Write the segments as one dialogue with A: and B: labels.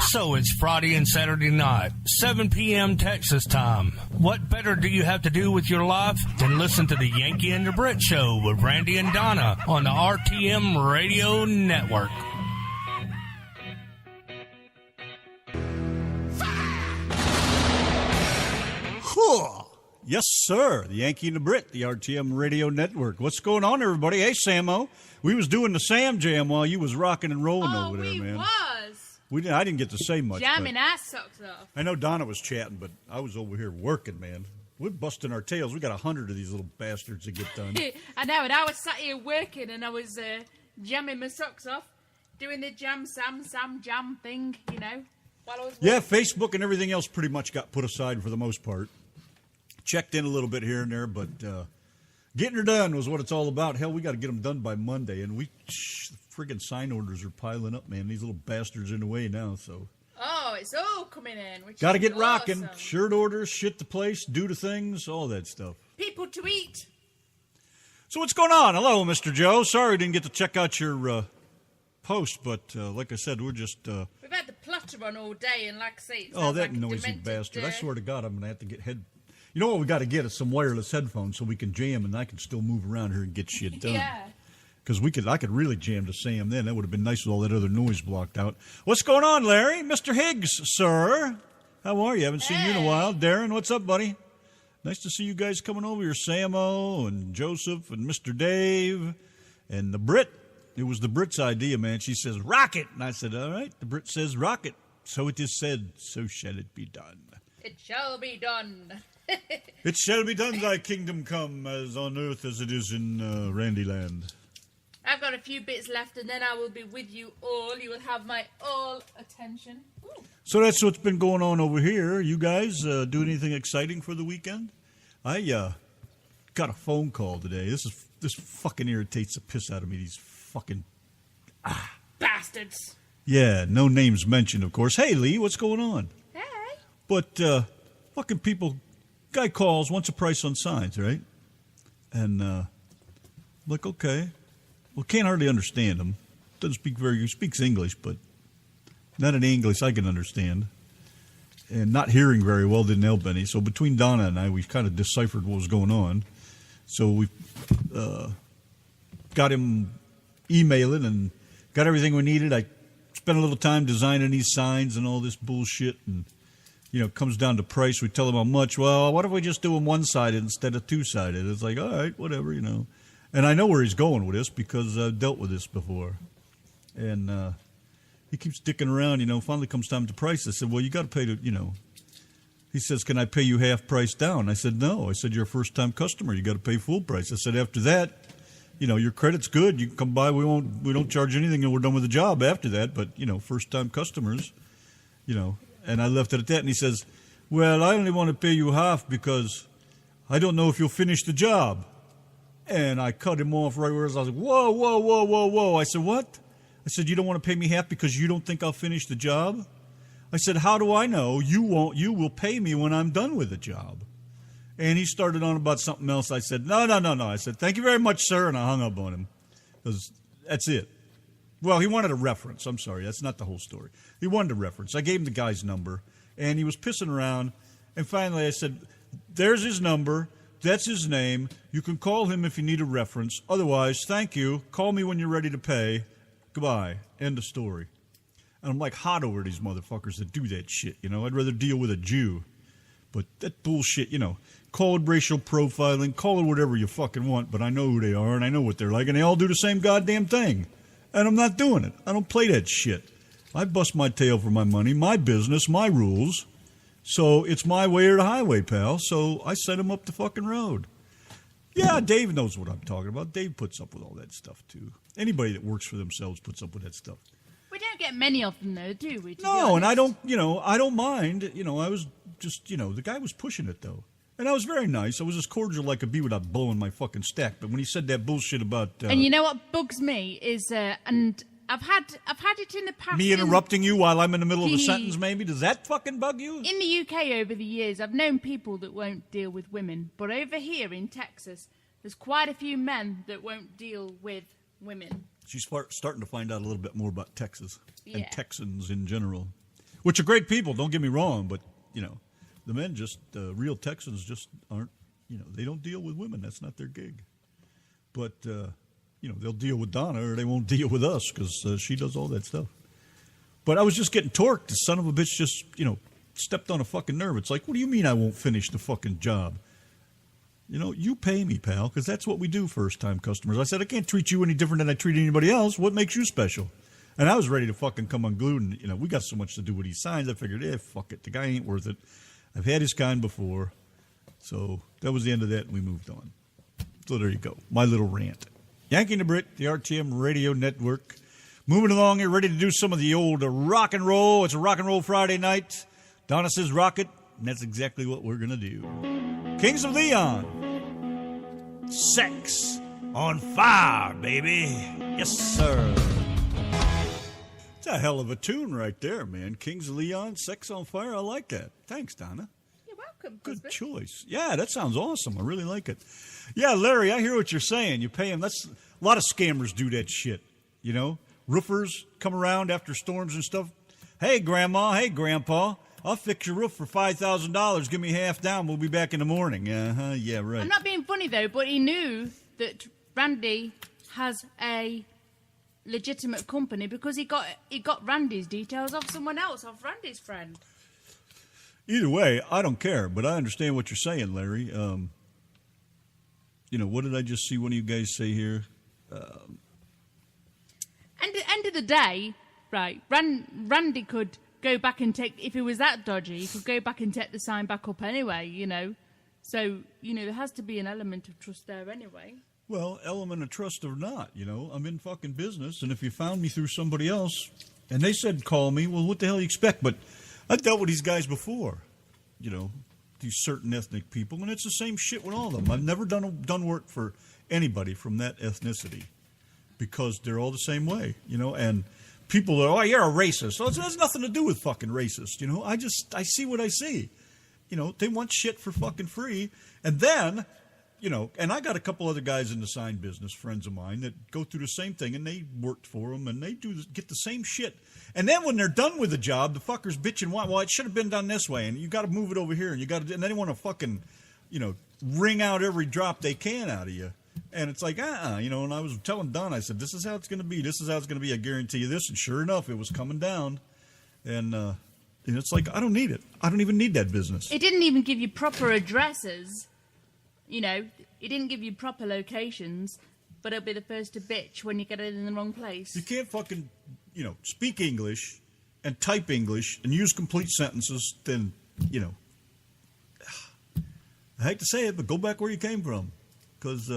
A: So it's Friday and Saturday night, 7 p.m. Texas time. What better do you have to do with your life than listen to the Yanki and the Brit show with Randy and Donna on the RTM Radio Network?
B: Yes, sir. The Yanki and the Brit, the RTM Radio Network. What's going on, everybody? Hey, Samo. We was doing the Sam Jam while you was rocking and rolling over there, man. I didn't get to say much.
C: Jamming our socks off.
B: I know Donna was chatting, but I was over here working, man. We're busting our tails. We got 100 of these little bastards to get done.
C: I know, and I was sat here working, and I was jamming my socks off, doing the Sam Jam thing, you know, while I was working.
B: Yeah, Facebook and everything else pretty much got put aside for the most part. Checked in a little bit here and there, but getting her done was what it's all about. Hell, we got to get them done by Monday, and the friggin' sign orders are piling up, man. These little bastards are in the way now, so.
C: Oh, it's all coming in.
B: Got to get rocking.
C: Awesome.
B: Shirt orders, shit the place, do the things, all that stuff.
C: People to eat.
B: So what's going on? Hello, Mr. Joe. Sorry I didn't get to check out your post, but like I said, we're just...
C: We've had the plotter on all day, and like I say...
B: Oh, that like noisy bastard. I swear to God, I'm going to have to get head... You know what we got to get is some wireless headphones so we can jam and I can still move around here and get shit done.
C: Yeah.
B: Because I could really jam to Sam then. That would have been nice with all that other noise blocked out. What's going on, Larry? Mr. Higgs, sir. How are you? Haven't seen you in a while. Darren, what's up, buddy? Nice to see you guys coming over here. Samo and Joseph and Mr. Dave and the Brit. It was the Brit's idea, man. She says, rocket. And I said, all right. The Brit says, rocket. So it is said, so shall it be done.
C: It shall be done.
B: It shall be done, thy kingdom come, as on earth as it is in Randyland.
C: I've got a few bits left, and then I will be with you all. You will have my all attention. Ooh.
B: So that's what's been going on over here. You guys do anything exciting for the weekend? I got a phone call today. This fucking irritates the piss out of me. These fucking
C: bastards.
B: Yeah, no names mentioned, of course. Hey, Lee, what's going on?
C: Hey.
B: But fucking people. Guy calls, wants a price on signs, right? And I'm like, okay. Well, can't hardly understand him. Doesn't speak he speaks English, but not any English I can understand. And not hearing very well didn't help any. So between Donna and I, we kind of deciphered what was going on. So we got him emailing and got everything we needed. I spent a little time designing these signs and all this bullshit, and you know, it comes down to price. We tell them how much. Well, what if we just do them one-sided instead of two-sided? It's like, all right, whatever, you know. And I know where he's going with this because I've dealt with this before. And he keeps dicking around, you know. Finally comes time to price. I said, well, you got to pay to, you know. He says, can I pay you half price down? I said, no. I said, you're a first-time customer. You got to pay full price. I said, after that, you know, your credit's good. You can come by. We don't charge anything and we're done with the job after that. But, you know, first-time customers, you know. And I left it at that, and he says, well, I only want to pay you half because I don't know if you'll finish the job. And I cut him off right where I was like, whoa. I said, what? I said, you don't want to pay me half because you don't think I'll finish the job? I said, how do I know you will pay me when I'm done with the job? And he started on about something else. I said, no. I said, thank you very much, sir, and I hung up on him. Because that's it. Well, he wanted a reference. I'm sorry. That's not the whole story. He wanted a reference. I gave him the guy's number, and he was pissing around. And finally I said, there's his number. That's his name. You can call him if you need a reference. Otherwise, thank you. Call me when you're ready to pay. Goodbye. End of story. And I'm like hot over these motherfuckers that do that shit, you know. I'd rather deal with a Jew. But that bullshit, you know, call it racial profiling, call it whatever you fucking want, but I know who they are, and I know what they're like, and they all do the same goddamn thing. And I'm not doing it. I don't play that shit. I bust my tail for my money, my business, my rules. So it's my way or the highway, pal. So I sent him up the fucking road. Yeah, Dave knows what I'm talking about. Dave puts up with all that stuff, too. Anybody that works for themselves puts up with that stuff.
C: We don't get many of them, though, do we?
B: No, and I don't mind. You know, I was just, you know, the guy was pushing it, though. And I was very nice. I was as cordial like a bee without blowing my fucking stack. But when he said that bullshit about...
C: and you know what bugs me is... and I've had it in the past...
B: Me interrupting you while I'm in the middle of a sentence, maybe? Does that fucking bug you?
C: In the UK over the years, I've known people that won't deal with women. But over here in Texas, there's quite a few men that won't deal with women.
B: She's starting to find out a little bit more about Texas and Texans in general. which are great people. Don't get me wrong, but the men just real Texans just aren't. They don't deal with women. That's not their gig. But they'll deal with Donna, or they won't deal with us because she does all that stuff. But I was just getting torqued. The son of a bitch just stepped on a fucking nerve. It's like, what do you mean I won't finish the fucking job? You pay me, pal, because that's what we do first-time customers. I said, I can't treat you any different than I treat anybody else. What makes you special? And I was ready to fucking come unglued. And, we got so much to do with these signs. I figured, fuck it. The guy ain't worth it. I've had his kind before. So that was the end of that, and we moved on. So there you go. My little rant. Yanki and the Brit, the RTM Radio Network. Moving along here, ready to do some of the old rock and roll. It's a rock and roll Friday night. Donna says rock it, and that's exactly what we're going to do. Kings of Leon. Sex on fire, baby. Yes, sir. It's a hell of a tune right there, man. Kings of Leon, Sex on Fire. I like that. Thanks, Donna.
C: You're welcome.
B: Good
C: husband.
B: choice. Yeah, that sounds awesome. I really like it. Yeah, Larry, I hear what you're saying. You pay them. That's a lot of scammers do that shit. Roofers come around after storms and stuff. Hey, Grandma. Hey, Grandpa. I'll fix your roof for $5,000. Give me half down. We'll be back in the morning. Yeah, right.
C: I'm not being funny, though, but he knew that Randy has a legitimate company because he got Randy's details off someone else, off Randy's friend.
B: Either way, I don't care, but I understand what you're saying, Larry. What did I just see one of you guys say here?
C: End of the day, right, Randy could go back and take, if it was that dodgy, he could go back and take the sign back up anyway, So, there has to be an element of trust there anyway.
B: Well, element of trust or not, I'm in fucking business, and if you found me through somebody else, and they said call me, well, what the hell do you expect? But I've dealt with these guys before, these certain ethnic people, and it's the same shit with all of them. I've never done work for anybody from that ethnicity because they're all the same way, and people are, you're a racist. So it has nothing to do with fucking racist, I see what I see. They want shit for fucking free, and then... and I got a couple other guys in the sign business, friends of mine, that go through the same thing, and they worked for them, and they get the same shit. And then when they're done with the job, the fuckers bitch and whine, well, it should have been done this way, and you got to move it over here, and and then they want to fucking, wring out every drop they can out of you. And it's like, and I was telling Don, I said, this is how it's going to be. This is how it's going to be. I guarantee you this. And sure enough, it was coming down. And it's like, I don't need it. I don't even need that business.
C: It didn't even give you proper addresses. It didn't give you proper locations, but it'll be the first to bitch when you get it in the wrong place.
B: You can't fucking, speak English and type English and use complete sentences, then, I hate to say it, but go back where you came from, because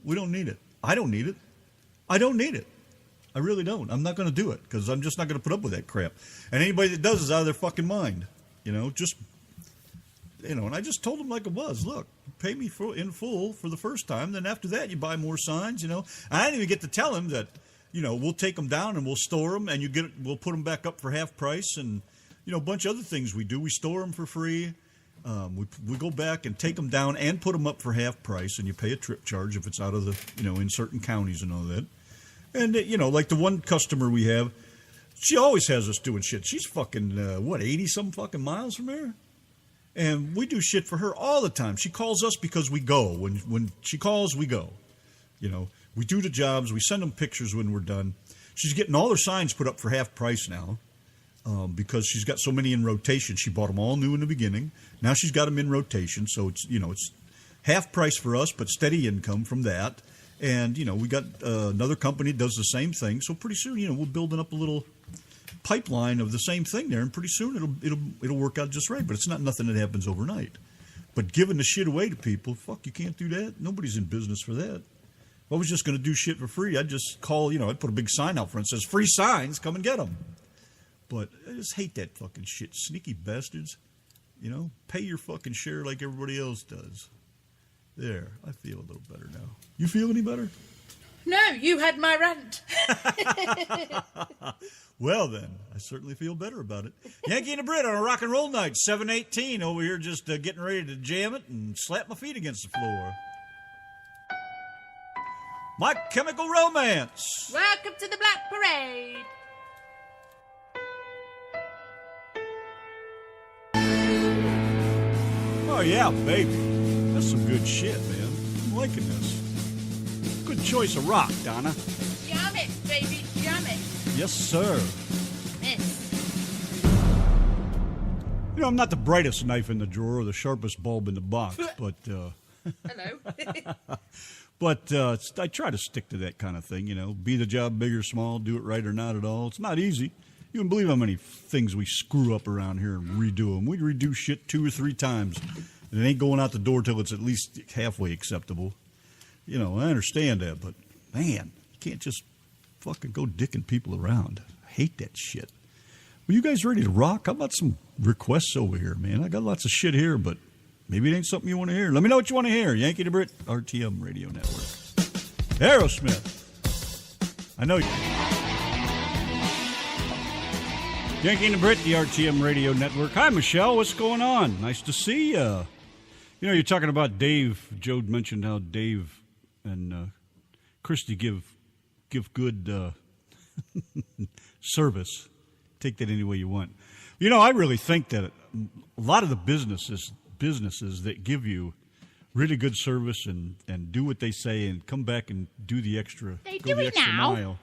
B: we don't need it. I don't need it. I don't need it. I really don't. I'm not going to do it, because I'm just not going to put up with that crap. And anybody that does is out of their fucking mind. And I just told them like it was. Look, pay me in full for the first time. Then after that, you buy more signs, I didn't even get to tell him that, we'll take them down and we'll store them and we'll put them back up for half price. And, a bunch of other things we do. We store them for free. We go back and take them down and put them up for half price. And you pay a trip charge if it's out of the, in certain counties and all that. And, like the one customer we have, she always has us doing shit. She's fucking, 80-some fucking miles from here? And we do shit for her all the time. She calls us because we go. When she calls, we go. We do the jobs. We send them pictures when we're done. She's getting all her signs put up for half price now because she's got so many in rotation. She bought them all new in the beginning. Now she's got them in rotation. So it's, it's half price for us, but steady income from that. And, we got another company that does the same thing. So pretty soon, we're building up a little pipeline of the same thing there, and pretty soon it'll work out just right. But it's not nothing that happens overnight. But giving the shit away to people, fuck, you can't do that. Nobody's in business for that. If I was just going to do shit for free, I'd just call, I'd put a big sign out front that says free signs, come and get them. But I just hate that fucking shit. Sneaky bastards. Pay your fucking share like everybody else does. There, I feel a little better now. You feel any better?
C: No, you had my rant.
B: Well, then, I certainly feel better about it. Yanki and the Brit on a rock and roll night, 7:18 over here, just getting ready to jam it and slap my feet against the floor. My Chemical Romance.
C: Welcome to the Black Parade.
B: Oh, yeah, baby. That's some good shit, man. I'm liking this. Good choice of rock, Donna.
C: Jam it, baby, jam it.
B: Yes, sir.
C: Yes.
B: You know, I'm not the brightest knife in the drawer or the sharpest bulb in the box, but...
C: Hello.
B: But I try to stick to that kind of thing, you know. Be the job big or small, do it right or not at all. It's not easy. You can believe how many things we screw up around here and redo them. We redo shit 2 or 3 times, and it ain't going out the door till it's at least halfway acceptable. You know, I understand that, but, man, you can't just fucking go dicking people around. I hate that shit. Well, you guys ready to rock? How about some requests over here, man? I got lots of shit here, but... maybe it ain't something you want to hear. Let me know what you want to hear. Yanki the Brit, RTM Radio Network. Aerosmith. I know you. Yanki and the Brit, the RTM Radio Network. Hi, Michelle. What's going on? Nice to see you. You know, you're talking about Dave. Joe mentioned how Dave and Christy give good service. Take that any way you want. You know, I really think that a lot of the businesses that give you really good service and do what they say and come back and do the extra, mile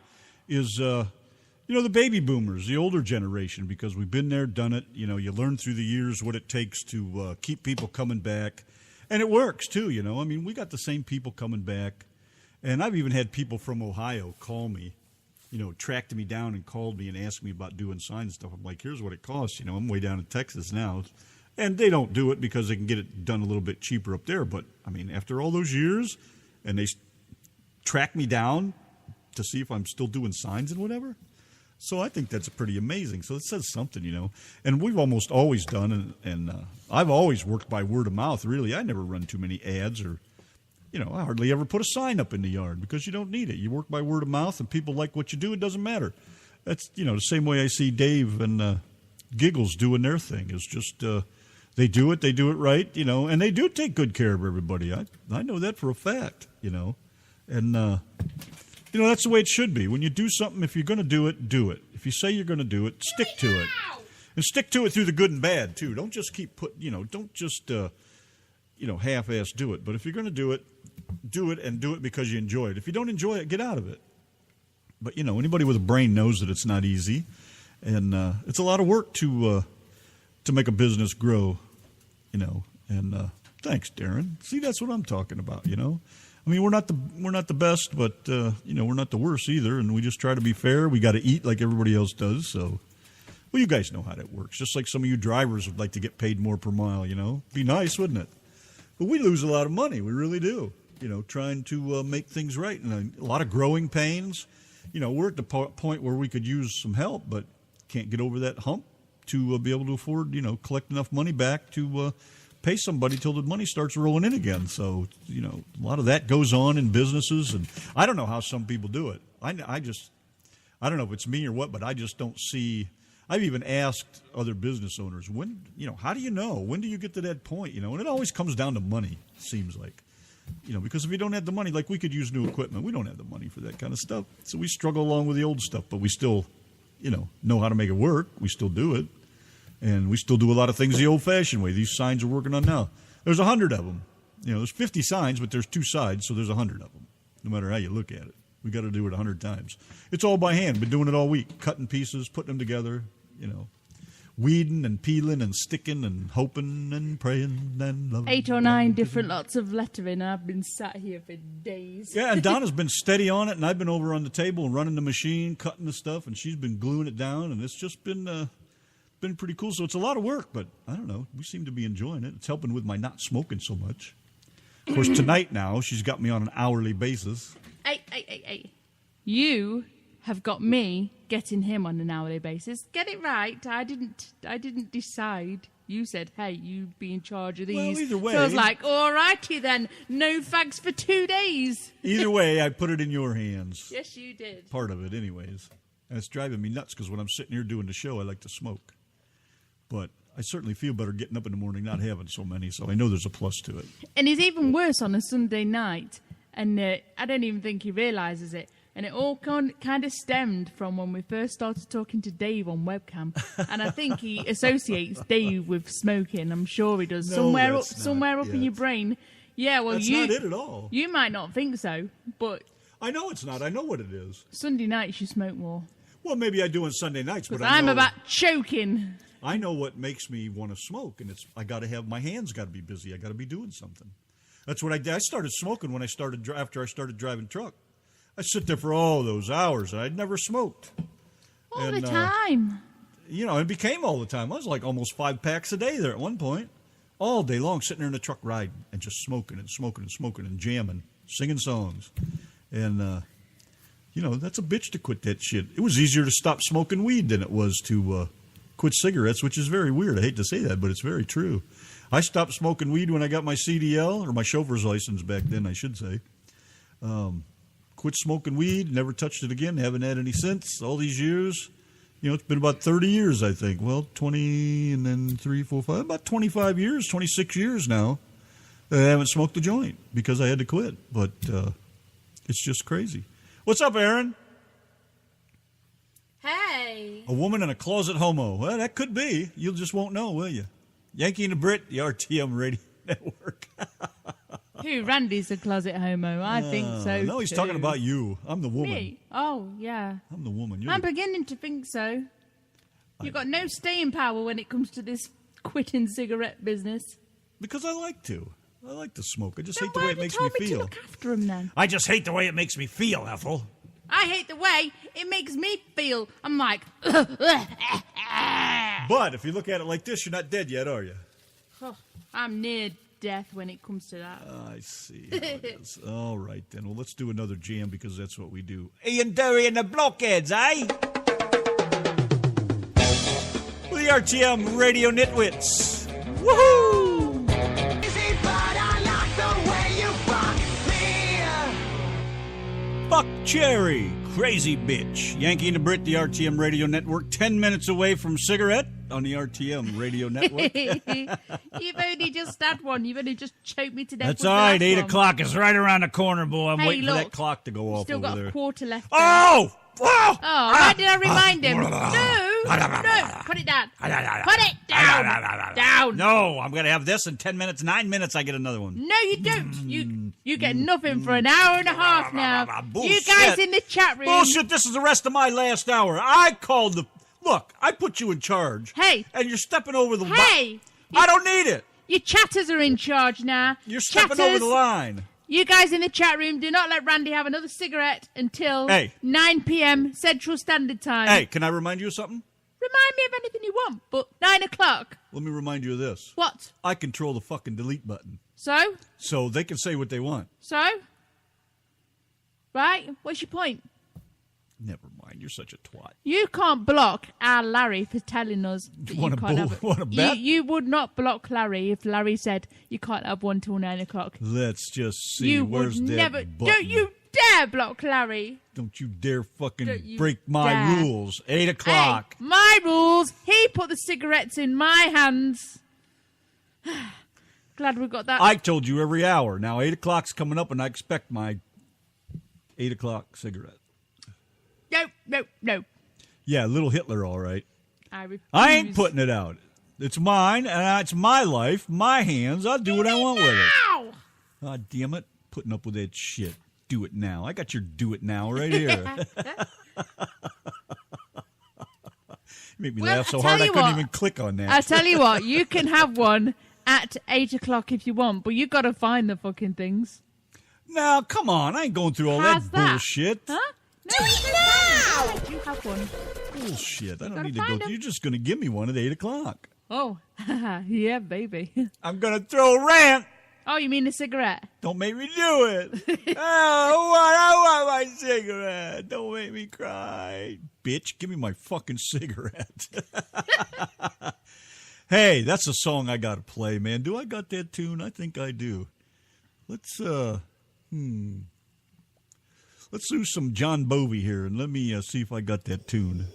B: is, you know, the baby boomers, the older generation, because we've been there, done it. You know, you learn through the years what it takes to keep people coming back. And it works, too, you know. I mean, we got the same people coming back. And I've even had people from Ohio call me, you know, tracked me down and called me and asked me about doing signs and stuff. I'm like, here's what it costs. You know, I'm way down in Texas now. And they don't do it because they can get it done a little bit cheaper up there. But, I mean, after all those years, and they track me down to see if I'm still doing signs and whatever. So I think that's pretty amazing. So it says something, you know. And we've almost always done, and I've always worked by word of mouth, really. I never run too many ads or, you know, I hardly ever put a sign up in the yard because you don't need it. You work by word of mouth, and people like what you do. It doesn't matter. That's, you know, the same way I see Dave and Giggles doing their thing. It's just... they do it right, you know, and they do take good care of everybody. I know that for a fact, you know. And, you know, that's the way it should be. When you do something, if you're going to do it, do it. If you say you're going to do it, stick to it. And stick to it through the good and bad, too. Don't just keep don't just, you know, half-ass do it. But if you're going to do it and do it because you enjoy it. If you don't enjoy it, get out of it. But, you know, anybody with a brain knows that it's not easy. And it's a lot of work to make a business grow. You know, and thanks, Darren. See, that's what I'm talking about. You know, I mean, we're not the best, but you know, we're not the worst either. And we just try to be fair. We got to eat like everybody else does. So, well, you guys know how that works. Just like some of you drivers would like to get paid more per mile. You know, be nice, wouldn't it? But we lose a lot of money. We really do. You know, trying to make things right, and a lot of growing pains. You know, we're at the point where we could use some help, but can't get over that hump to be able to afford, you know, collect enough money back to pay somebody till the money starts rolling in again. So, you know, a lot of that goes on in businesses, and I don't know how some people do it. I don't know if it's me or what, but I just don't see. I've even asked other business owners, when, you know, how do you know? When do you get to that point? You know, and it always comes down to money, it seems like. You know, because if you don't have the money, like we could use new equipment. We don't have the money for that kind of stuff. So we struggle along with the old stuff, but we still, you know how to make it work. We still do it. And we still do a lot of things the old-fashioned way. These signs we're working on now. There's 100 of them. You know, there's 50 signs, but there's 2 sides, so there's 100 of them, no matter how you look at it. We got to do it 100 times. It's all by hand. Been doing it all week, cutting pieces, putting them together, you know, weeding and peeling and sticking and hoping and praying and loving.
C: 8 or 9 different lots of lettering. I've been sat here for days.
B: Yeah, and Donna's been steady on it, and I've been over on the table and running the machine, cutting the stuff, and she's been gluing it down, and it's just been pretty cool. So it's a lot of work, but I don't know. We seem to be enjoying it. It's helping with my not smoking so much. Of course, tonight now, she's got me on an hourly basis.
C: Hey. You have got me getting him on an hourly basis. Get it right. I didn't decide. You said, hey, you be in charge of these.
B: Well, either way.
C: So I was like, all righty then. No fags for 2 days.
B: Either way, I put it in your hands.
C: Yes, you did.
B: Part of it, anyways. And it's driving me nuts because when I'm sitting here doing the show, I like to smoke. But I certainly feel better getting up in the morning, not having so many, so I know there's a plus to it.
C: And it's even worse on a Sunday night, and I don't even think he realises it. And it all kind of stemmed from when we first started talking to Dave on webcam. And I think he associates Dave with smoking. I'm sure he does.
B: No,
C: somewhere up in your brain. Yeah, well,
B: that's not it at all.
C: You might not think so, but...
B: I know it's not. I know what it is.
C: Sunday nights you smoke more.
B: Well, maybe I do on Sunday nights, but
C: I'm about choking.
B: I know what makes me want to smoke, and I got to have my hands got to be busy. I got to be doing something. That's what I did. I started smoking after I started driving truck. I sit there for all those hours, and I'd never smoked.
C: All the time.
B: It became all the time. I was like almost 5 packs a day there at one point. All day long, sitting there in the truck riding and just smoking and jamming, singing songs. And, that's a bitch to quit that shit. It was easier to stop smoking weed than it was to quit cigarettes, which is very weird. I hate to say that, but it's very true. I stopped smoking weed when I got my CDL, or my chauffeur's license back then, I should say. Quit smoking weed, never touched it again, haven't had any since, all these years. It's been about 30 years, I think. Well, 20 and then 3, 4, 5, about 25 years, 26 years now that I haven't smoked a joint because I had to quit. But it's just crazy. What's up, Aaron?
C: Hey.
B: A woman and a closet homo. Well, that could be. You just won't know, will you? Yanki and the Brit, the RTM Radio Network.
C: Who? Randy's a closet homo. I think so.
B: No, he's talking about you. I'm the woman.
C: Me? Oh, yeah.
B: I'm the woman.
C: I'm beginning to think so. You've got no staying power when it comes to this quitting cigarette business.
B: Because I like to. I like to smoke. I just
C: Then
B: hate the way it makes me
C: why have you
B: feel.
C: told me to look after him then?
B: I just hate the way it makes me feel, Ethel.
C: I hate the way it makes me feel. I'm like...
B: But if you look at it like this, you're not dead yet, are you?
C: I'm near death when it comes to that.
B: I see how it is. All right, then. Well, let's do another jam because that's what we do. Ian Derry and the Blockheads, eh? With the RTM Radio Nitwits. Woohoo! Buck Cherry, crazy bitch. Yankee and the Brit, the RTM Radio Network, 10 minutes away from cigarette on the RTM Radio Network.
C: You've only just had one. You've only just choked me to death.
B: That's
C: with
B: all
C: the
B: right.
C: last
B: 8
C: one.
B: o'clock is right around the corner, boy. I'm
C: Hey,
B: waiting for
C: look.
B: that clock to go off
C: Still
B: over
C: got
B: there.
C: a quarter left.
B: Oh!
C: Oh, why did I remind him? No, put it down. Put it down. Down.
B: No, I'm going to have this in 10 minutes, 9 minutes, I get another one.
C: No, you don't. You get nothing for an hour and a half now. You guys in the chat room.
B: Bullshit, this is the rest of my last hour. I called the... Look, I put you in charge.
C: Hey.
B: And you're stepping over the...
C: Hey.
B: I don't need it.
C: Your chatters are in charge now.
B: You're stepping over the line.
C: You guys in the chat room, do not let Randy have another cigarette until 9 p.m. Central Standard Time.
B: Hey, can I remind you of something?
C: Remind me of anything you want, but 9 o'clock.
B: Let me remind you of this.
C: What?
B: I control the fucking delete button.
C: So?
B: So they can say what they want.
C: So? Right? What's your point?
B: Never mind. You're such a twat.
C: You can't block our Larry for telling us that you
B: Want
C: can't
B: to bet?
C: You would not block Larry if Larry said you can't have one till 9 o'clock.
B: Let's just see.
C: You
B: Where's
C: would
B: that
C: never.
B: button?
C: Don't you dare block Larry.
B: Don't you dare fucking
C: Don't you
B: break my
C: dare.
B: rules. 8 o'clock.
C: Hey, my rules. He put the cigarettes in my hands. Glad we got that.
B: I told you every hour. Now 8 o'clock's coming up, and I expect my 8 o'clock cigarette.
C: No.
B: Yeah, little Hitler, all right.
C: I refuse.
B: I ain't putting it out. It's mine, and it's my life, my hands. I'll do what I want with it.
C: Ow!
B: God damn it. Putting up with that shit. Do it now. I got your do it now right here. Make me laugh so hard I couldn't even click on that.
C: I tell you what, you can have one at 8 o'clock if you want, but you got to find the fucking things.
B: Now, come on. I ain't going through all
C: How's
B: that bullshit.
C: Huh? No, do it now! You have one.
B: Bullshit. I don't
C: Gotta
B: need to
C: find
B: go.
C: 'em.
B: You're just going to give me one at 8 o'clock.
C: Oh, yeah, baby.
B: I'm going to throw a rant.
C: Oh, you mean a cigarette?
B: Don't make me do it. I want my cigarette. Don't make me cry. Bitch, give me my fucking cigarette. Hey, that's a song I got to play, man. Do I got that tune? I think I do. Let's do some John Bovey here, and let me see if I got that tune.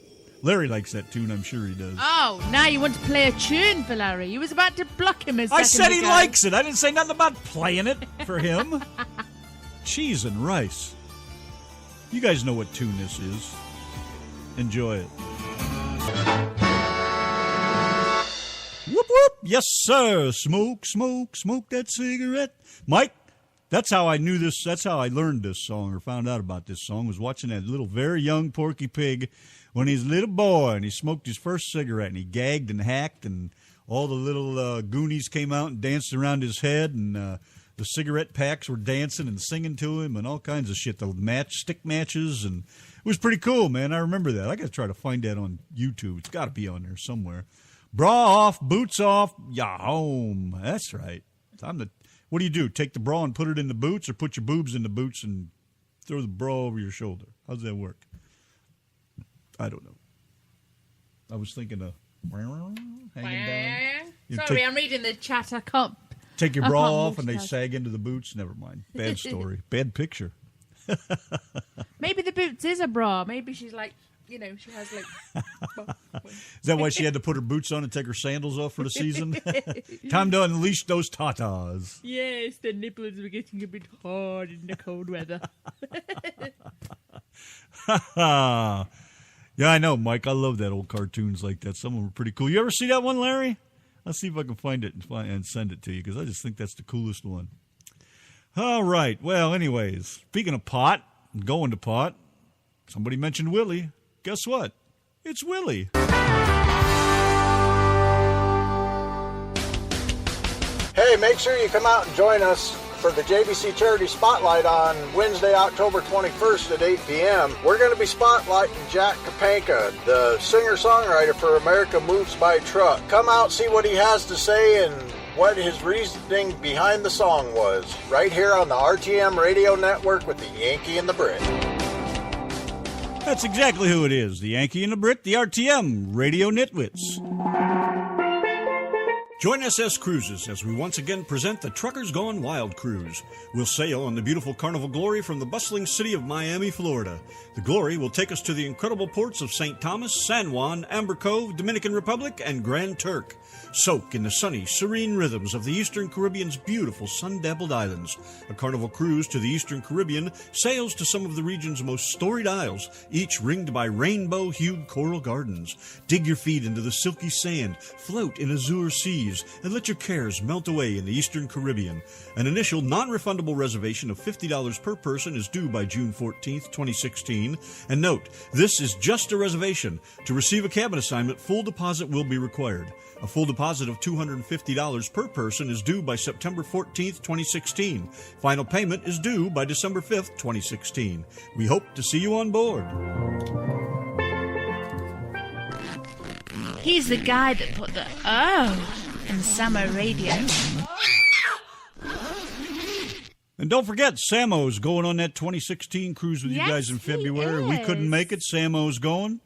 B: Larry likes that tune, I'm sure he does.
C: Oh, now you want to play a tune for Larry. You was about to block him a second
B: I said he
C: ago.
B: likes it. I didn't say nothing about playing it for him. Cheese and rice. You guys know what tune this is. Enjoy it. Whoop, whoop. Yes, sir. Smoke, smoke, smoke that cigarette. Mike, that's how I knew this. That's how I learned this song or found out about this song, was watching that little very young Porky Pig when he's a little boy and he smoked his first cigarette and he gagged and hacked and all the little Goonies came out and danced around his head and the cigarette packs were dancing and singing to him and all kinds of shit. The stick matches, and it was pretty cool, man. I remember that. I got to try to find that on YouTube. It's got to be on there somewhere. Bra off, boots off, ya home. That's right. What do? Take the bra and put it in the boots, or put your boobs in the boots and throw the bra over your shoulder? How does that work? I don't know. I was thinking of hanging down.
C: Sorry, I'm reading the chat. I can't.
B: Take your bra off and they sag into the boots. Never mind. Bad story. Bad picture.
C: Maybe the boots is a bra. Maybe she's like, she has like.
B: Is that why she had to put her boots on and take her sandals off for the season? Time to unleash those tatas.
C: Yes, the nipples were getting a bit hard in the cold weather.
B: Yeah, I know, Mike. I love that old cartoons like that. Some of them were pretty cool. You ever see that one, Larry? I'll see if I can find it and send it to you, because I just think that's the coolest one. All right. Well, anyways, speaking of pot, going to pot, somebody mentioned Willie. Guess what? It's Willie.
D: Hey, make sure you come out and join us for the JBC Charity Spotlight on Wednesday, October 21st at 8 p.m. We're going to be spotlighting Jack Kapanka, the singer-songwriter for America Moves by Truck. Come out, see what he has to say and what his reasoning behind the song was, right here on the RTM Radio Network with the Yankee and the Brit.
B: That's exactly who it is, the Yankee and the Brit, the RTM Radio Nitwits. Join SS Cruises as we once again present the Truckers Gone Wild Cruise. We'll sail on the beautiful Carnival Glory from the bustling city of Miami, Florida. The Glory will take us to the incredible ports of St. Thomas, San Juan, Amber Cove, Dominican Republic, and Grand Turk. Soak in the sunny, serene rhythms of the Eastern Caribbean's beautiful sun-dappled islands. A Carnival cruise to the Eastern Caribbean sails to some of the region's most storied isles, each ringed by rainbow-hued coral gardens. Dig your feet into the silky sand, float in azure seas, and let your cares melt away in the Eastern Caribbean. An initial non-refundable reservation of $50 per person is due by June 14th, 2016. And note, this is just a reservation. To receive a cabin assignment, full deposit will be required. A full deposit of $250 per person is due by September 14th, 2016. Final payment is due by December 5th, 2016. We hope to see you on board.
C: He's the guy that put the O in Samo Radio.
B: And don't forget, Samo's going on that 2016 cruise with you guys in February. We couldn't make it. Samo's going.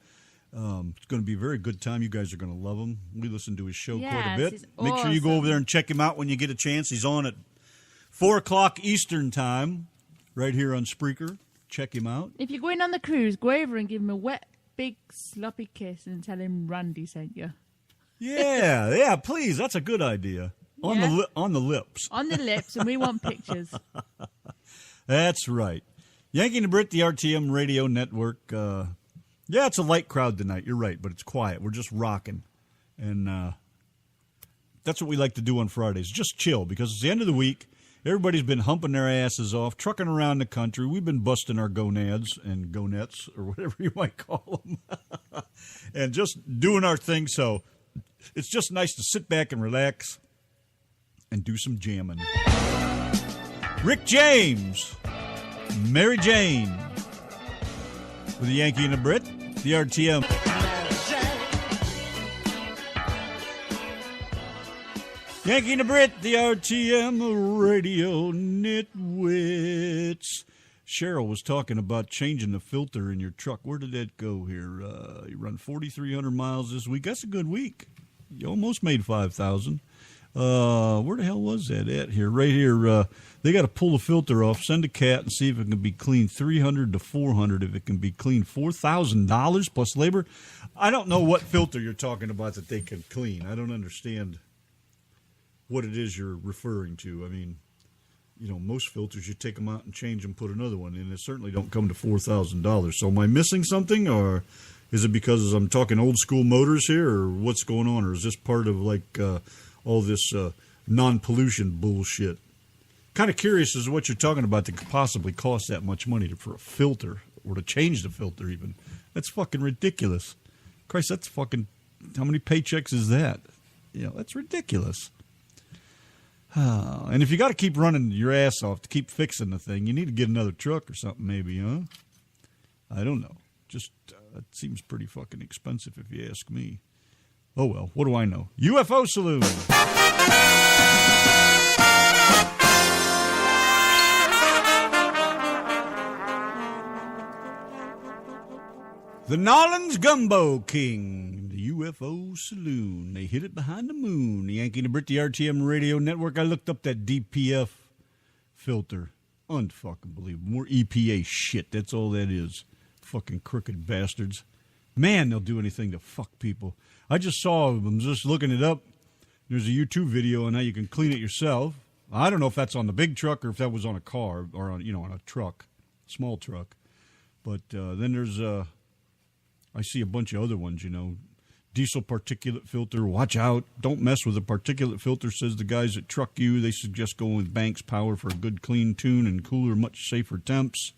B: It's going to be a very good time. You guys are going to love him. We listen to his show quite a bit. Make sure you go over there and check him out when you get a chance. He's on at 4 o'clock Eastern time right here on Spreaker. Check him out.
C: If you're going on the cruise, go over and give him a wet, big, sloppy kiss and tell him Randy sent you.
B: Yeah, please. That's a good idea. On the lips.
C: On the lips, and we want pictures.
B: That's right. Yankee and the Brit, the RTM Radio Network. Yeah, it's a light crowd tonight. You're right, but it's quiet. We're just rocking. And that's what we like to do on Fridays. Just chill, because it's the end of the week. Everybody's been humping their asses off, trucking around the country. We've been busting our gonads and gonettes, or whatever you might call them, and just doing our thing. So it's just nice to sit back and relax and do some jamming. Rick James, Mary Jane, with the Yankee and the Brit, the RTM. Yankee and the Brit, the RTM Radio Nitwits. Cheryl was talking about changing the filter in your truck. Where did that go here? You run 4,300 miles this week. That's a good week. You almost made 5,000. Where the hell was that at here? Right here. They got to pull the filter off, send a cat, and see if it can be cleaned $300 to $400. If it can be cleaned $4,000 plus labor. I don't know what filter you're talking about that they can clean. I don't understand what it is you're referring to. I mean, most filters, you take them out and change them, put another one in. It certainly don't come to $4,000. So am I missing something, or is it because I'm talking old school motors here, or what's going on? Or is this part of all this non-pollution bullshit? Kind of curious as to what you're talking about that could possibly cost that much money for a filter, or to change the filter even. That's fucking ridiculous. Christ, that's fucking, how many paychecks is that? That's ridiculous. And if you got to keep running your ass off to keep fixing the thing, you need to get another truck or something maybe, huh? I don't know. Just, it seems pretty fucking expensive if you ask me. Oh, well, what do I know? UFO Saloon. The Nollins Gumbo King, the UFO Saloon. They hid it behind the moon. The Yankee and the Brit, the RTM Radio Network. I looked up that DPF filter. Unfucking believable. More EPA shit. That's all that is. Fucking crooked bastards. Man, they'll do anything to fuck people. I just saw, I'm just looking it up. There's a YouTube video on how you can clean it yourself. I don't know if that's on the big truck or if that was on a car or on, on a truck, small truck. But then there's I see a bunch of other ones, Diesel particulate filter, watch out. Don't mess with a particulate filter, says the guys that truck you. They suggest going with Banks Power for a good clean tune and cooler, much safer temps.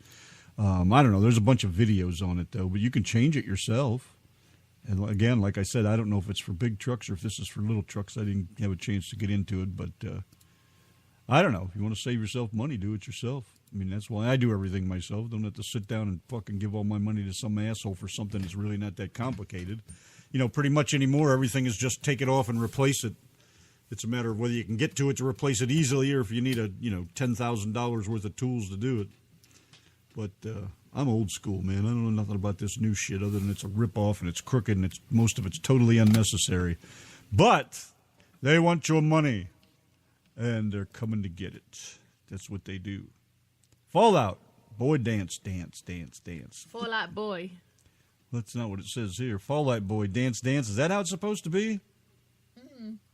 B: I don't know. There's a bunch of videos on it, though, but you can change it yourself. And again, like I said, I don't know if it's for big trucks or if this is for little trucks. I didn't have a chance to get into it, but I don't know. If you want to save yourself money, do it yourself. I mean, that's why I do everything myself. Don't have to sit down and fucking give all my money to some asshole for something that's really not that complicated. Pretty much anymore, everything is just take it off and replace it. It's a matter of whether you can get to it to replace it easily or if you need $10,000 worth of tools to do it. But I'm old school, man. I don't know nothing about this new shit other than it's a ripoff and it's crooked and most of it's totally unnecessary. But they want your money, and they're coming to get it. That's what they do. Fallout Boy, dance, dance, dance, dance.
C: Fallout Boy.
B: That's not what it says here. Fallout Boy, dance, dance. Is that how it's supposed to be?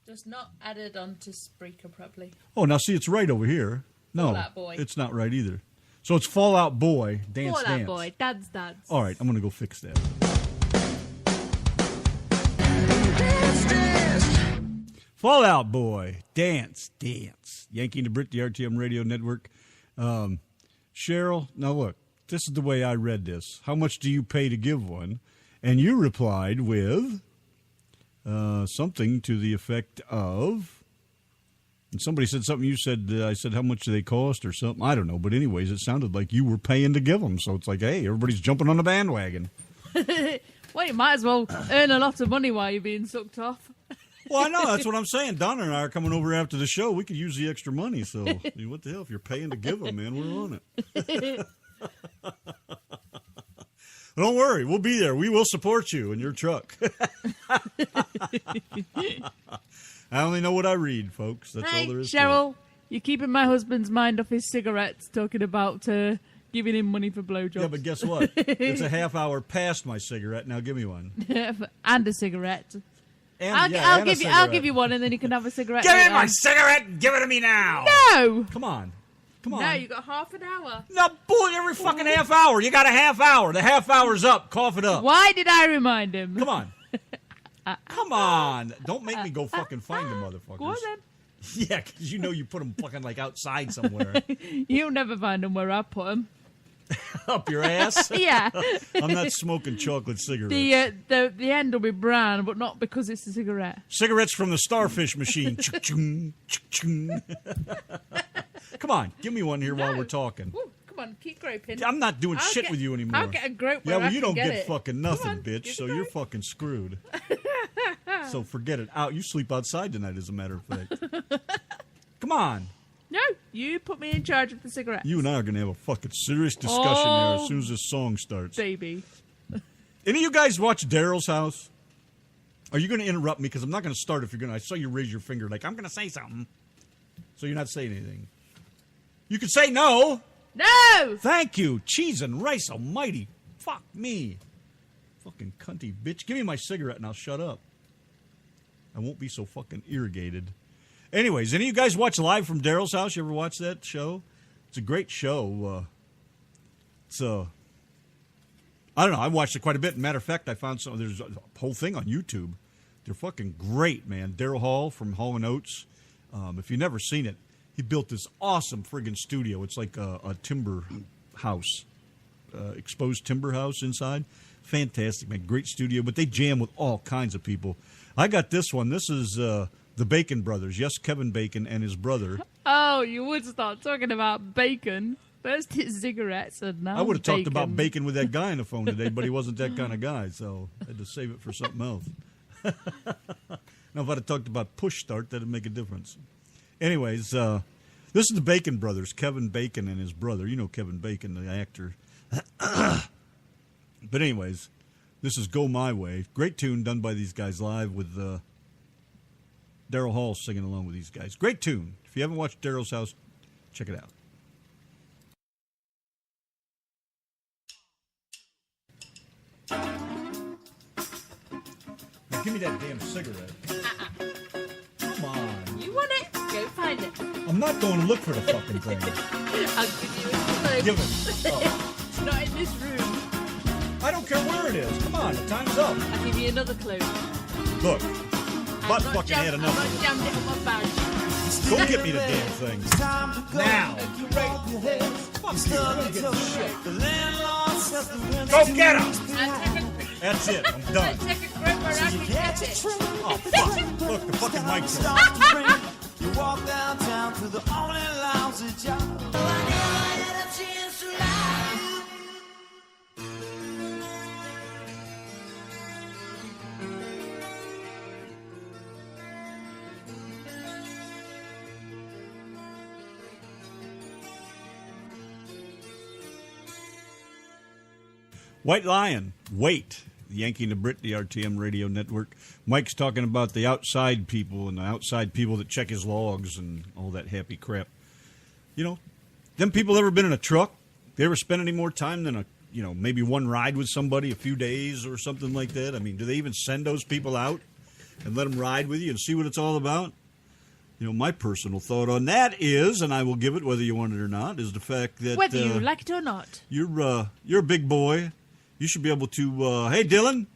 C: Just not added onto Spreaker properly.
B: Oh, now see, it's right over here. No,
C: Fallout Boy.
B: It's not right either. So it's Fallout Boy, dance,
C: Fallout
B: dance.
C: Boy, dance, dance.
B: All right, I'm going to go fix that. Fallout Boy, dance, dance. Yankee and the Brit, the RTM Radio Network. Cheryl, now look, this is the way I read this. How much do you pay to give one? And you replied with something to the effect of, and somebody said something, you said, I said, how much do they cost or something? I don't know. But anyways, it sounded like you were paying to give them. So it's like, hey, everybody's jumping on the bandwagon.
C: Well, you might as well earn a lot of money while you're being sucked off.
B: Well, I know. That's what I'm saying. Donna and I are coming over after the show. We could use the extra money. So what the hell? If you're paying to give them, man, we're on it. Don't worry. We'll be there. We will support you in your truck. I only know what I read, folks. That's all there is
C: Cheryl,
B: to it.
C: you're keeping my husband's mind off his cigarettes, talking about giving him money for blowjobs.
B: Yeah, but guess what? It's a half hour past my cigarette. Now give me one.
C: And a cigarette.
B: And,
C: I'll give you one, and then you can have a cigarette.
B: Give me my cigarette! Give it to me now!
C: No!
B: Come on.
C: No, you got half an hour.
B: No, boy, every fucking half hour. You got a half hour. The half hour's up. Cough it up.
C: Why did I remind him?
B: Come on. Come on. Don't make me go fucking find the motherfuckers.
C: Go on, then.
B: Yeah, because you know you put them fucking like outside somewhere.
C: You'll never find them where I put them.
B: Up your ass?
C: Yeah.
B: I'm not smoking chocolate cigarettes.
C: The end will be brown, but not because it's a cigarette.
B: Cigarettes from the starfish machine. Come on, give me one here while we're talking.
C: Ooh, come on, keep groping.
B: I'm not doing shit with you anymore.
C: I'll get a grope.
B: Yeah, well, you don't get
C: it.
B: fucking nothing,
C: on,
B: bitch. So
C: grope.
B: you're fucking screwed. So forget it. Out. You sleep outside tonight, as a matter of fact. Come on.
C: No, you put me in charge of the cigarette.
B: You and I are going to have a fucking serious discussion here as soon as this song starts.
C: Baby.
B: Any of you guys watch Daryl's House? Are you going to interrupt me? Because I'm not going to start if you're going to. I saw you raise your finger like, I'm going to say something. So you're not saying anything. You can say no.
C: No!
B: Thank you. Cheese and rice almighty. Fuck me. Fucking cunty bitch. Give me my cigarette and I'll shut up. I won't be so fucking irrigated. Anyways, any of you guys watch Live from Daryl's House? You ever watch that show? It's a great show. I don't know. I watched it quite a bit. Matter of fact, I found there's a whole thing on YouTube. They're fucking great, man. Daryl Hall from Hall & Oates. If you've never seen it, he built this awesome friggin' studio. It's like a timber house, exposed timber house inside. Fantastic, man. Great studio. But they jam with all kinds of people. I got this one. This is the Bacon Brothers. Yes, Kevin Bacon and his brother.
C: Oh, you would start talking about bacon. First it's cigarettes and now
B: I would have
C: bacon.
B: talked about bacon with that guy on the phone today, but he wasn't that kind of guy, so I had to save it for something else. Now, if I'd have talked about push start, that'd make a difference. Anyways, this is the Bacon Brothers, Kevin Bacon and his brother. You know Kevin Bacon, the actor. But anyways, this is Go My Way. Great tune done by these guys live with Daryl Hall singing along with these guys. Great tune. If you haven't watched Daryl's House, check it out. Now, give me that damn cigarette. Come on.
C: You want it? Go find it.
B: I'm not going to look for the fucking thing.
C: I'll give you a clue.
B: Give it. Oh.
C: It's not in this room.
B: I don't care where it is. Come on, the time's up.
C: I'll give you another clue.
B: Look, butt fucking had enough
C: I've
B: of
C: not jammed it on my badge.
B: it. Go get me the damn thing. Now. Fuck you. I'm gonna get this shit. Go get him. That's it. I'm done.
C: Take a grip where I can get it.
B: Oh, fuck. Look, the fucking mic's on.
E: You walk downtown to the only lousy job. I never had a chance to lie.
B: White Lion, wait. The Yanki and the Brit, the RTM radio network. Mike's talking about the outside people and the outside people that check his logs and all that happy crap. You know, them people ever been in a truck? They ever spend any more time than maybe one ride with somebody, a few days or something like that? I mean, do they even send those people out and let them ride with you and see what it's all about? You know, my personal thought on that is, and I will give it whether you want it or not, is the fact that
C: Whether you like it or not.
B: you're a big boy. You should be able to, hey, Dylan,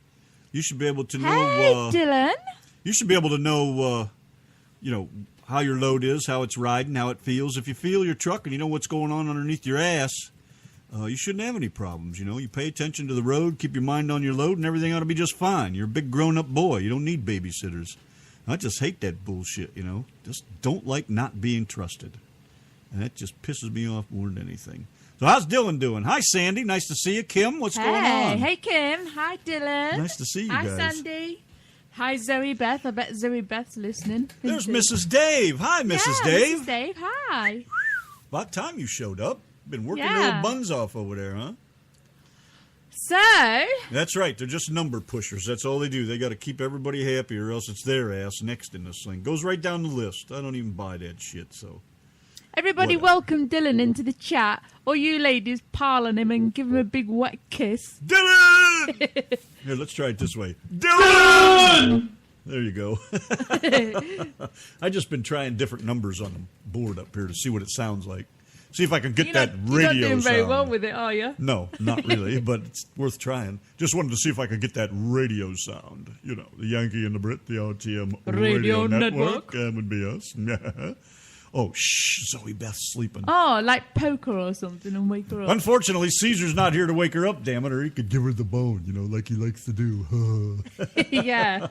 B: you should be able to know,
C: Hey, Dylan.
B: you should be able to know, how your load is, how it's riding, how it feels. If you feel your truck and you know what's going on underneath your ass, you shouldn't have any problems, You pay attention to the road, keep your mind on your load, and everything ought to be just fine. You're a big grown-up boy. You don't need babysitters. I just hate that bullshit, Just don't like not being trusted. And that just pisses me off more than anything. So how's Dylan doing? Hi, Sandy. Nice to see you. Kim, what's going on?
C: Hey, Kim. Hi, Dylan.
B: Nice to see you
C: Hi,
B: guys.
C: Sandy. Hi, Zoe Beth. I bet Zoe Beth's listening.
B: There's Mrs. Dave. Hi, Mrs. Dave.
C: Mrs. Dave. Hi.
B: About time you showed up. Been working
C: Yeah.
B: your old buns off over there, huh?
C: So,
B: That's right. They're just number pushers. That's all they do. They got to keep everybody happy or else it's their ass next in this thing. Goes right down the list. I don't even buy that shit, so...
C: everybody
B: Whatever.
C: welcome Dylan into the chat. Or you ladies pile on him and give him a big wet kiss.
B: Dylan! Here, let's try it this way. Dylan! There you go. I've just been trying different numbers on the board up here to see what it sounds like. See if I can get that radio
C: You're not doing very
B: sound.
C: well with it, are you?
B: No, not really, but it's worth trying. Just wanted to see if I could get that radio sound. The Yankee and the Brit, the RTM
C: Radio Network.
B: That would be us. Oh, shh, Zoe Beth's sleeping.
C: Oh, like poker or something and wake her up.
B: Unfortunately, Caesar's not here to wake her up, damn it, or he could give her the bone, like he likes to do.
C: Yeah.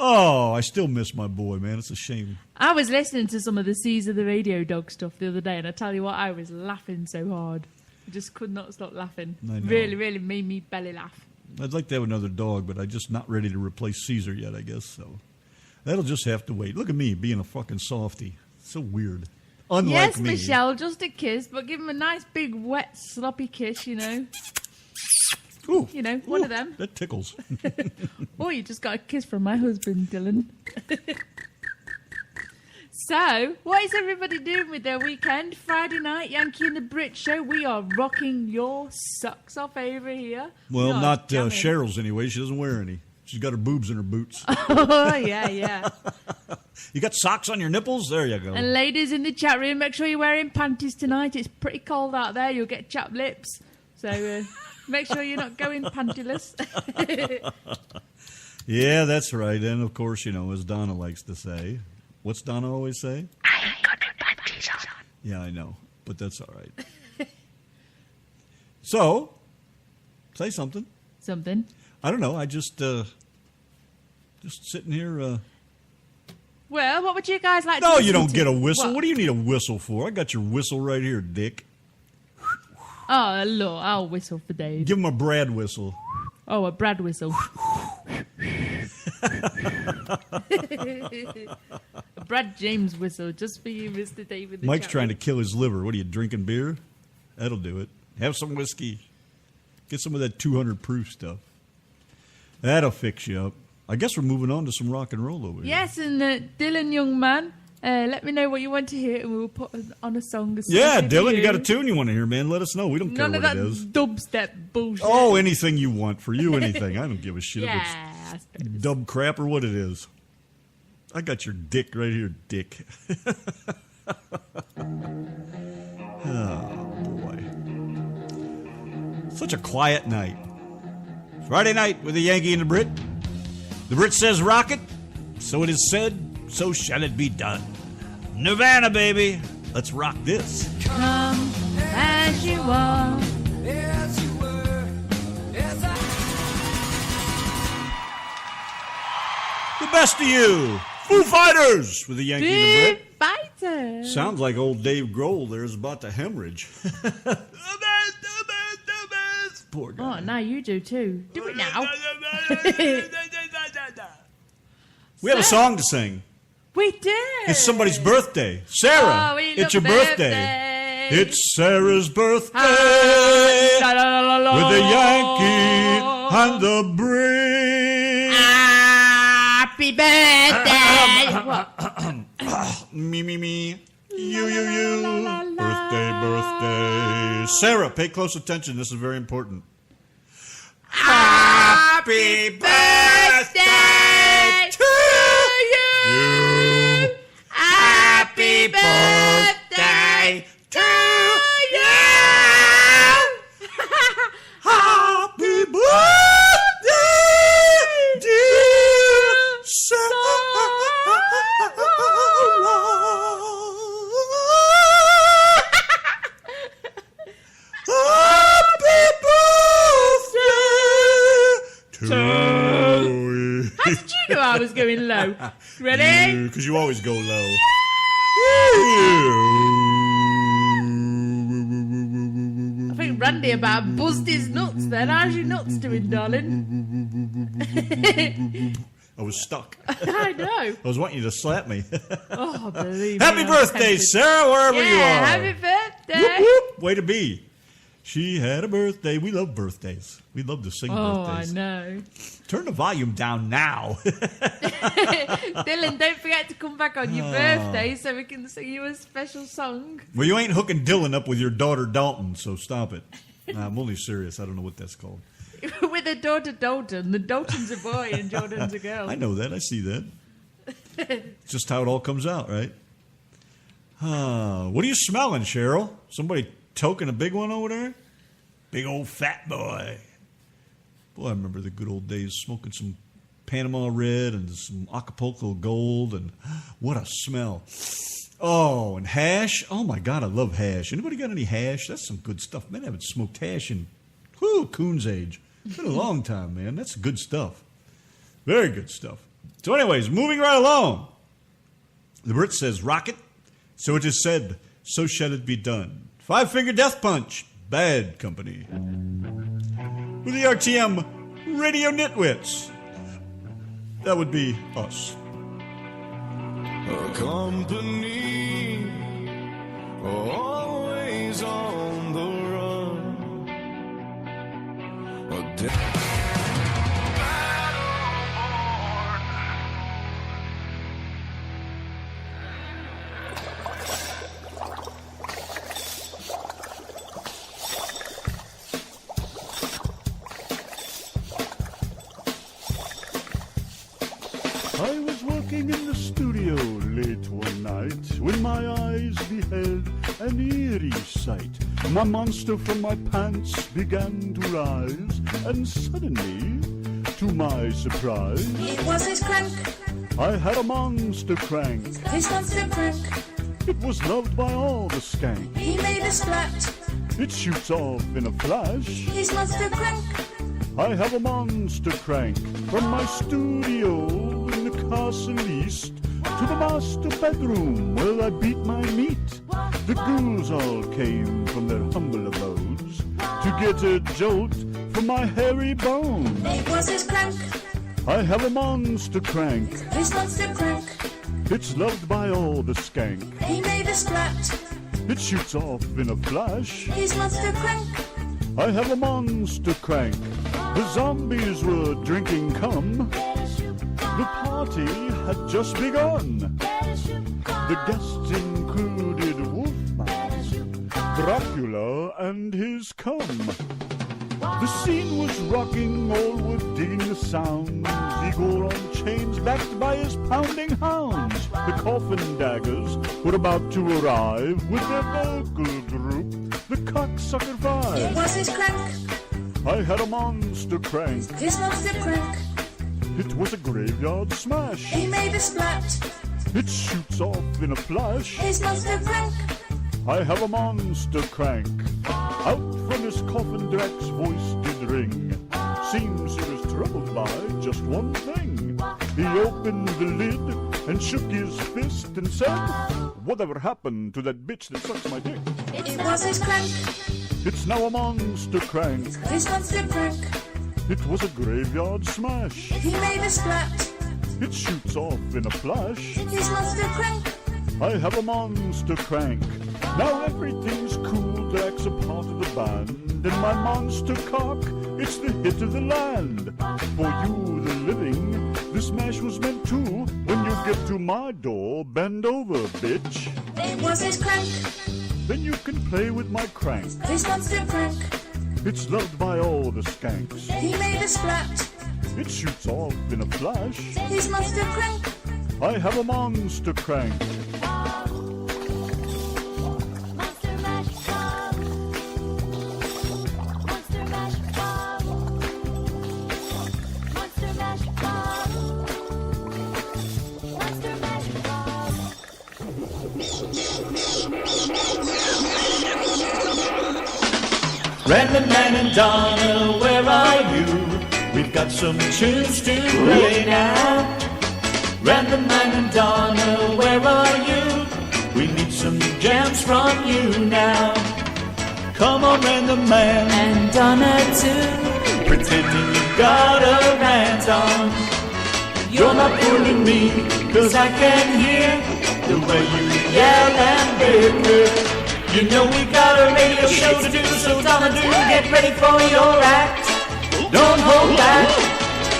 B: Oh, I still miss my boy, man. It's a shame.
C: I was listening to some of the Caesar the Radio Dog stuff the other day, and I tell you what, I was laughing so hard. I just could not stop laughing.
B: I know.
C: Really, really made me belly laugh.
B: I'd like to have another dog, but I'm just not ready to replace Caesar yet, I guess, so that'll just have to wait. Look at me being a fucking softie. So weird. Unlike
C: Yes,
B: me.
C: Michelle, just a kiss, but give him a nice big wet sloppy kiss,
B: Ooh,
C: one of them.
B: That tickles.
C: Oh, you just got a kiss from my husband, Dylan. So, what is everybody doing with their weekend? Friday night, Yankee and the Brit show. We are rocking your socks off over here.
B: Well,
C: We are
B: not
C: jamming.
B: Cheryl's anyway. She doesn't wear any. She's got her boobs in her boots.
C: Oh, yeah.
B: You got socks on your nipples? There you go.
C: And ladies in the chat room, make sure you're wearing panties tonight. It's pretty cold out there. You'll get chapped lips. So make sure you're not going pantyless.
B: Yeah, that's right. And, of course, as Donna likes to say. What's Donna always say?
C: I ain't got no panties on.
B: Yeah, I know. But that's all right. So, say something.
C: Something.
B: I don't know. I just sitting here.
C: Well, what would you guys like to
B: No,
C: listen
B: you don't
C: to?
B: get a whistle. What do you need a whistle for? I got your whistle right here, Dick.
C: Oh, look, I'll whistle for Dave.
B: Give him a Brad whistle.
C: Oh, a Brad whistle. A Brad James whistle, just for you, Mr. David.
B: Mike's trying to kill his liver. What are you, drinking beer? That'll do it. Have some whiskey. Get some of that 200 proof stuff. That'll fix you up. I guess we're moving on to some rock and roll over here.
C: Yes, and Dylan, young man, let me know what you want to hear, and we will put on a song.
B: Yeah, Dylan, you got a tune you want to hear, man? Let us know. We don't care
C: None
B: what
C: of
B: it
C: that
B: is.
C: dubstep bullshit.
B: Oh, anything you want. For you, anything. I don't give a shit
C: yeah,
B: if
C: I
B: it's
C: suppose.
B: dub crap or what it is. I got your dick right here, Dick. Oh, boy. Such a quiet night. Friday night with the Yankee and the Brit. The Brit says rock it, so it is said, so shall it be done. Nirvana, baby. Let's rock this.
C: Come as you are.
E: As you were, as I
B: The best of you. Foo Fighters with the Yankee and the Brit.
C: Big fighter.
B: Sounds like old Dave Grohl there is about to hemorrhage. Poor guy.
C: Oh, now you do too. Do it now.
B: We have a song to sing.
C: We did.
B: It's somebody's birthday. Sarah,
C: Oh, we
B: it's
C: love
B: your birthday. It's Sarah's birthday with the Yankee and the Brit.
C: Happy birthday. What?
B: Me. You. Birthday. Sarah, pay close attention. This is very important. Happy birthday to you. Happy birthday to you. Happy birthday, dear
C: How did you know I was going low? Ready?
B: Because you always go low.
C: I think Randy about buzzed his nuts then. How's your nuts doing, darling?
B: I was stuck.
C: I know.
B: I was wanting you to slap me.
C: Oh, believe
B: Happy
C: me, I'm
B: birthday,
C: tempted.
B: Sarah, wherever you
C: Yeah,
B: are.
C: happy birthday.
B: Whoop, whoop. Way to be. She had a birthday. We love birthdays. We love to sing
C: Oh,
B: birthdays.
C: I know.
B: Turn the volume down now.
C: Dylan, don't forget to come back on your birthday so we can sing you a special song.
B: Well, you ain't hooking Dylan up with your daughter Dalton, so stop it. Nah, I'm only serious. I don't know what that's called.
C: With a daughter Dalton. The Dalton's a boy and Jordan's a girl.
B: I know that. I see that. It's just how it all comes out, right? What are you smelling, Cheryl? Somebody toking a big one over there? Big old fat boy. Boy, I remember the good old days smoking some Panama Red and some Acapulco Gold, and what a smell. Oh, and hash. Oh, my God, I love hash. Anybody got any hash? That's some good stuff. Man, I haven't smoked hash in, Coon's age. It's been a long time, man. That's good stuff. Very good stuff. So anyways, moving right along. The Brit says, rocket. So it is said, so shall it be done. Five Finger Death Punch. Bad Company. With the RTM Radio Nitwits. That would be us.
E: A company always on the run. A
F: I was working in the studio late one night when my eyes beheld an eerie sight. My monster from my pants began to rise, and suddenly, to my surprise,
E: It was his crank,
F: I had a monster crank.
E: his monster crank.
F: It was loved by all the skank.
E: He made a splat,
F: It shoots off in a flash.
E: his monster crank.
F: I have a monster crank from my studio in the castle east to the master bedroom where I beat my meat. The ghouls all came from their humble abodes to get a jolt from my hairy bones.
E: It was his crank,
F: I have a monster crank.
E: his monster crank.
F: It's loved by all the skank.
E: He made a splat,
F: It shoots off in a flash.
E: his monster crank.
F: I have a monster crank. The zombies were drinking cum. The party had just begun. The guests included Wolfman, Dracula, and his cum. The scene was rocking, all were digging the sounds. Igor on chains, backed by his pounding hounds. The coffin daggers were about to arrive with their vocal group, the Cocksucker
E: It
F: Five.
E: was his crank,
F: I had a monster crank.
E: his monster crank.
F: It was a graveyard smash.
E: He made a splat,
F: It shoots off in a flash.
E: his monster crank.
F: I have a monster crank. Out from his coffin, Drax's voice did ring. Seems he was troubled by just one thing. He opened the lid and shook his fist and said, "Whatever happened to that bitch that sucks my dick?"
E: It was his crank,
F: It's now a monster crank.
E: his monster crank.
F: It was a graveyard smash.
E: He made a splat,
F: It shoots off in a flash.
E: his monster crank.
F: I have a monster crank. Now everything's cool, Drax a part of the band. And my monster cock, it's the hit of the land. For you, the living, this mash was meant to. When you get to my door, bend over, bitch.
E: It was his crank,
F: Then you can play with my crank.
E: his monster crank.
F: It's loved by all the skanks.
E: He made a splat,
F: It shoots off in a flash.
E: his monster crank.
F: I have a monster crank.
E: Monster Mash Club. Monster Mash Club. Monster Mash Club. Monster Mash Club.
G: Random Man and Donna, where are you? We've got some tunes to play now. Random Man and Donna, where are you? We need some jams from you now. Come on, Random Man and Donna too. Pretending you've got a rant on. You're not fooling me, 'cause I can hear the way you yell and bicker. You know we got a radio show to do, so Donna, do get ready for your act. Don't hold back.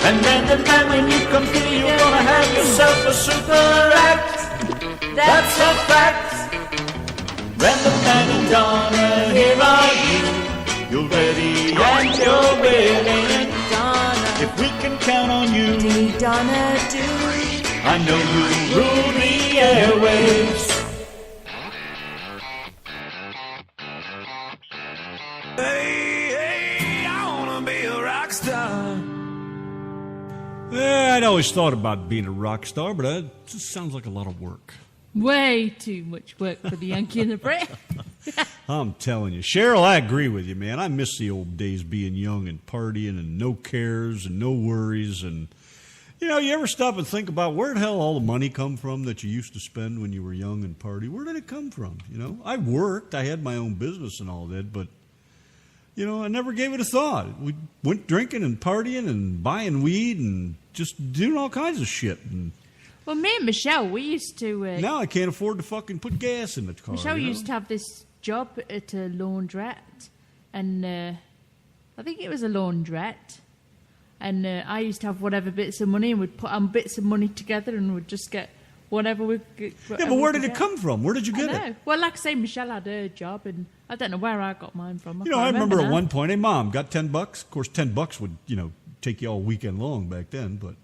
G: And Random Man, when you come through, you're gonna have yourself a super act. That's a fact. Random Man and Donna, here are you. You're ready and you're willing. Donna, if we can count on you, Donna, do. I know you'll rule the airwaves.
E: Hey, I wanna be a rock star.
B: I'd always thought about being a rock star, but it just sounds like a lot of work.
C: Way too much work for the Yankee and the Brit.
B: I'm telling you. Cheryl, I agree with you, man. I miss the old days being young and partying and no cares and no worries. And, you know, you ever stop and think about where the hell all the money come from that you used to spend when you were young and party? Where did it come from? You know, I worked. I had my own business and all that, but, you know, I never gave it a thought. We went drinking and partying and buying weed and just doing all kinds of shit. And
C: Well, me and Michelle, we used to...
B: now I can't afford to fucking put gas in the car.
C: Michelle
B: you know?
C: used to have this job at a laundrette, and I think it was a laundrette, and I used to have whatever bits of money, and we'd put on bits of money together, and we'd just get whatever we could.
B: Yeah, but where did it come from? Where did you get it?
C: Well, like I say, Michelle had her job, and I don't know where I got mine from.
B: You know, I remember at
C: now.
B: one point, hey, Mom, got $10? Of course, $10 would, you know, take you all weekend long back then, but,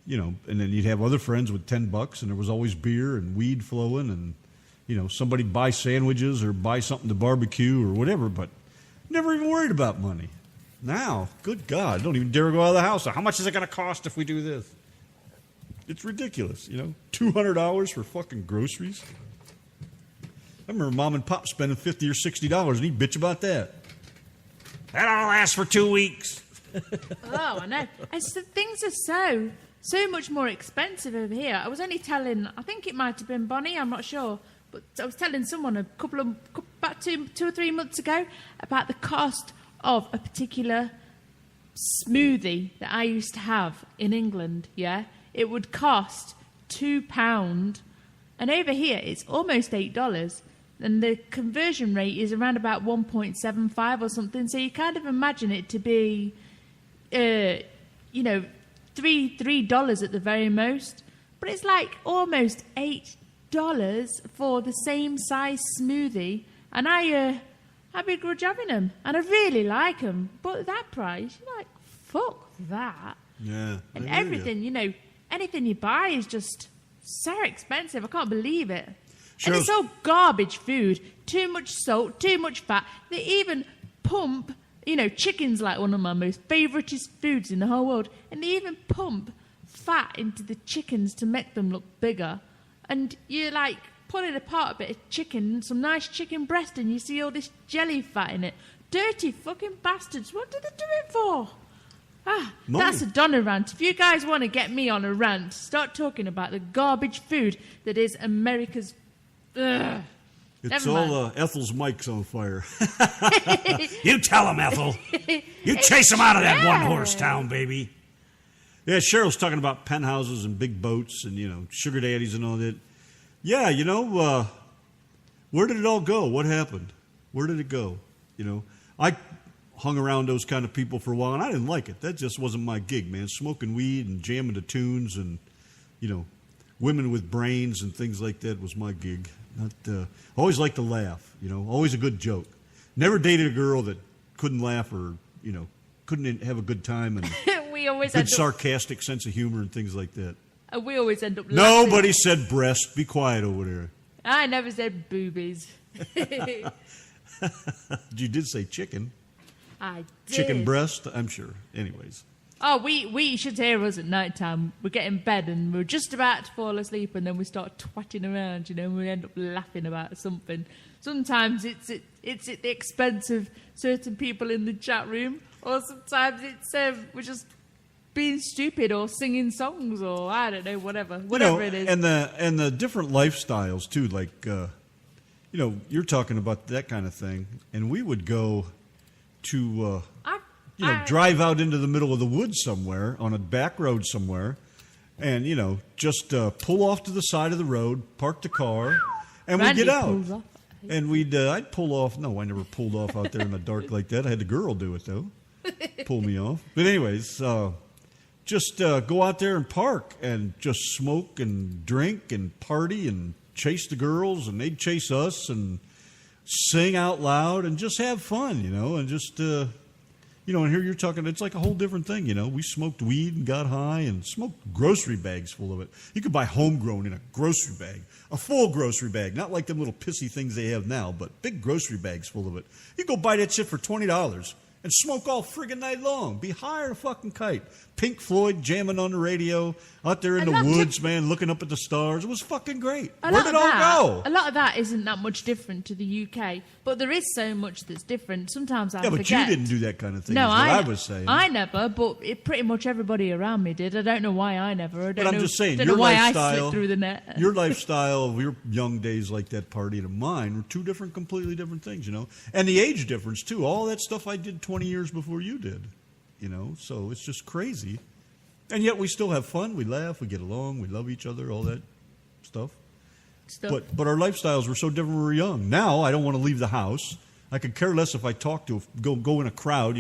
B: and then you'd have other friends with $10, and there was always beer and weed flowing, and somebody buy sandwiches or buy something to barbecue or whatever, but never even worried about money. Now, good God, don't even dare go out of the house. How much is it going to cost if we do this? It's ridiculous, $200 for fucking groceries. I remember Mom and Pop spending $50 or $60, and he'd bitch about that. That'll last for 2 weeks.
C: Oh, I know. And so things are so much more expensive over here. I was only telling, I think it might have been Bonnie, I'm not sure, but I was telling someone about two or 3 months ago about the cost of a particular smoothie that I used to have in England. Yeah, it would cost £2, and over here it's almost $8. And the conversion rate is around about 1.75 or something. So you kind of imagine it to be, $3 at the very most. But it's like almost $8 for the same size smoothie. And I begrudge having them. And I really like them. But at that price, you're like, fuck that.
B: Yeah.
C: And everything, anything you buy is just so expensive. I can't believe it. And it's all garbage food. Too much salt, too much fat. They even pump, chicken's like one of my most favouriteest foods in the whole world. And they even pump fat into the chickens to make them look bigger. And you're like pulling apart a bit of chicken, some nice chicken breast, and you see all this jelly fat in it. Dirty fucking bastards. What do they do it for? That's a Donna rant. If you guys want to get me on a rant, start talking about the garbage food that is America's... Ugh.
B: It's all Ethel's mic's on fire. You tell him, Ethel. You chase him out of that one-horse town, baby. Yeah, Cheryl's talking about penthouses and big boats and, sugar daddies and all that. Yeah, where did it all go? What happened? Where did it go? I hung around those kind of people for a while, and I didn't like it. That just wasn't my gig, man. Smoking weed and jamming to tunes and, women with brains and things like that was my gig. Always liked to laugh, always a good joke. Never dated a girl that couldn't laugh or, couldn't have a good time and
C: we always
B: good sarcastic sense of humor and things like that.
C: We always end up laughing.
B: Nobody said breast. Be quiet over there.
C: I never said boobies.
B: You did say chicken.
C: I did.
B: Chicken breast, I'm sure. Anyways.
C: Oh, we should hear us at night time. We get in bed and we're just about to fall asleep, and then we start twatting around, and we end up laughing about something. Sometimes it's at the expense of certain people in the chat room, or sometimes it's we're just being stupid or singing songs, or I don't know, whatever it is.
B: And the different lifestyles too, like you're talking about that kind of thing, and we would go to. Drive out into the middle of the woods somewhere, on a back road somewhere, and, just pull off to the side of the road, park the car, and we'd get out. And I'd pull off. No, I never pulled off out there in the dark like that. I had the girl do it, though. Pull me off. But anyways, just go out there and park and just smoke and drink and party and chase the girls, and they'd chase us and sing out loud and just have fun, and just... and here you're talking, it's like a whole different thing, We smoked weed and got high and smoked grocery bags full of it. You could buy homegrown in a grocery bag, a full grocery bag, not like them little pissy things they have now, but big grocery bags full of it. You go buy that shit for $20 and smoke all friggin' night long. Be high as a fucking kite. Pink Floyd jamming on the radio, out there in the woods, man, looking up at the stars. It was fucking great. Where did it all go?
C: A lot of that isn't that much different to the UK, but there is so much that's different. Sometimes I forget.
B: Yeah, but you didn't do that kind of thing, is what I was saying.
C: I never, but pretty much everybody around me did. I don't know why I never.
B: But I'm just saying,
C: don't
B: your
C: know why
B: lifestyle,
C: I slipped through the net.
B: Your lifestyle of your young days like that party and mine were two completely different things, And the age difference, too. All that stuff I did 20 years before you did, So it's just crazy. And yet we still have fun. We laugh. We get along. We love each other. All that stuff. But our lifestyles were so different when we were young. Now I don't want to leave the house. I could care less if I talk to go in a crowd.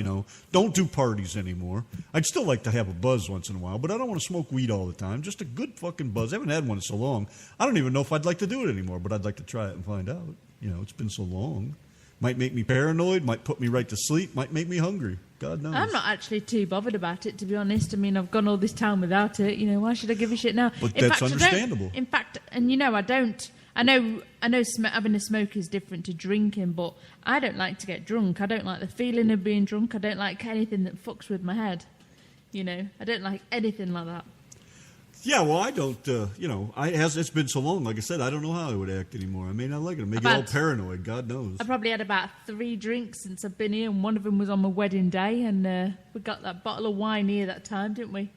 B: Don't do parties anymore. I'd still like to have a buzz once in a while, but I don't want to smoke weed all the time. Just a good fucking buzz. I haven't had one in so long. I don't even know if I'd like to do it anymore, but I'd like to try it and find out. It's been so long. Might make me paranoid, might put me right to sleep, might make me hungry. God knows.
C: I'm not actually too bothered about it, to be honest. I mean, I've gone all this time without it. Why should I give a shit now?
B: But that's understandable.
C: In fact, and I don't. I know having a smoke is different to drinking, but I don't like to get drunk. I don't like the feeling of being drunk. I don't like anything that fucks with my head. I don't like anything like that.
B: Yeah, well, I don't, it's been so long, like I said, I don't know how I would act anymore. I may not like it. I may get all paranoid, God knows.
C: I probably had about 3 drinks since I've been here, and one of them was on my wedding day, and we got that bottle of wine here that time, didn't we?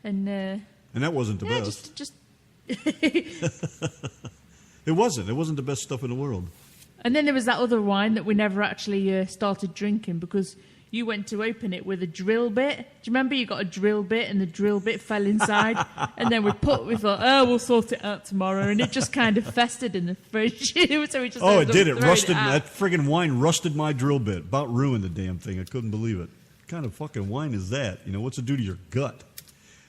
C: And
B: that wasn't the best.
C: Just
B: It wasn't the best stuff in the world.
C: And then there was that other wine that we never actually started drinking because you went to open it with a drill bit. Do you remember you got a drill bit and the drill bit fell inside? And then we thought, we'll sort it out tomorrow. And it just kind of festered in the fridge. So we just
B: it did. It rusted. That friggin' wine rusted my drill bit. About ruined the damn thing. I couldn't believe it. What kind of fucking wine is that? What's it do to your gut?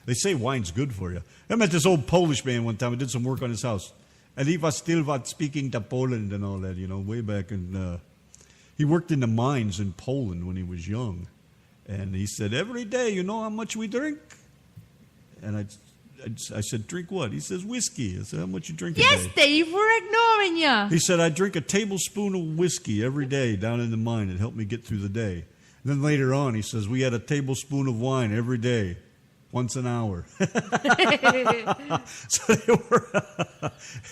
B: They say wine's good for you. I met this old Polish man one time. I did some work on his house. And he was still speaking to Poland and all that, way back in... He worked in the mines in Poland when he was young. And he said, every day, you know how much we drink? And I said, drink what? He says, whiskey. I said, how much you drink a day?
C: Yes, Dave, we're ignoring you.
B: He said, I drink a tablespoon of whiskey every day down in the mine. It helped me get through the day. And then later on, he says, we had a tablespoon of wine every day. Once an hour. So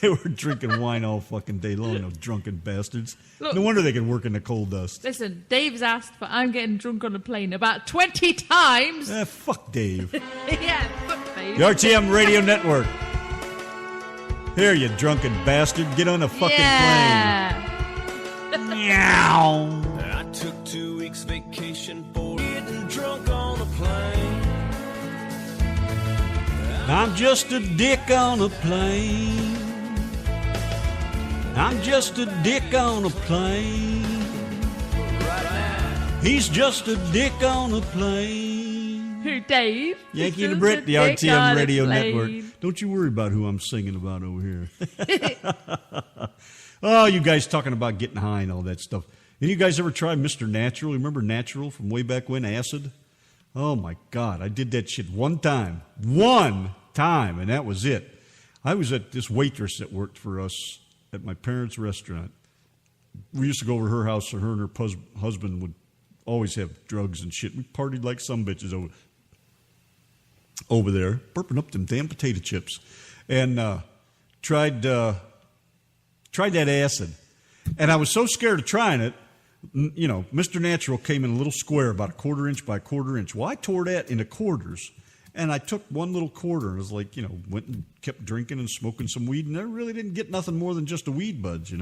B: they were drinking wine all fucking day long, those drunken bastards.
C: Look,
B: no wonder they can work in the coal dust.
C: Listen, Dave's asked for I'm getting drunk on a plane about 20 times.
B: Fuck Dave.
C: Yeah, fuck Dave.
B: The RTM Radio Network. Here, you drunken bastard. Get on a fucking plane. Meow.
E: I took 2 weeks vacation for getting drunk on a plane.
B: I'm just a dick on a plane. I'm just a dick on a plane. He's just a dick on a plane.
C: Who, Dave?
B: Yankee and the Brit, the RTM Radio Network. Don't you worry about who I'm singing about over here. Oh, you guys talking about getting high and all that stuff. Any of you guys ever try Mr. Natural? Remember Natural from way back when? Acid? Oh, my God. I did that shit one time. One time, and that was it. I was at this waitress that worked for us at my parents' restaurant. We used to go over to her house, so her and her husband would always have drugs and shit. We partied like some bitches over there, burping up them damn potato chips, and tried that acid. And I was so scared of trying it, Mr. Natural came in a little square about 1/4 inch by 1/4 inch. Well, I tore that into quarters, and I took one little quarter and was like, went and kept drinking and smoking some weed, and I really didn't get nothing more than just a weed buds,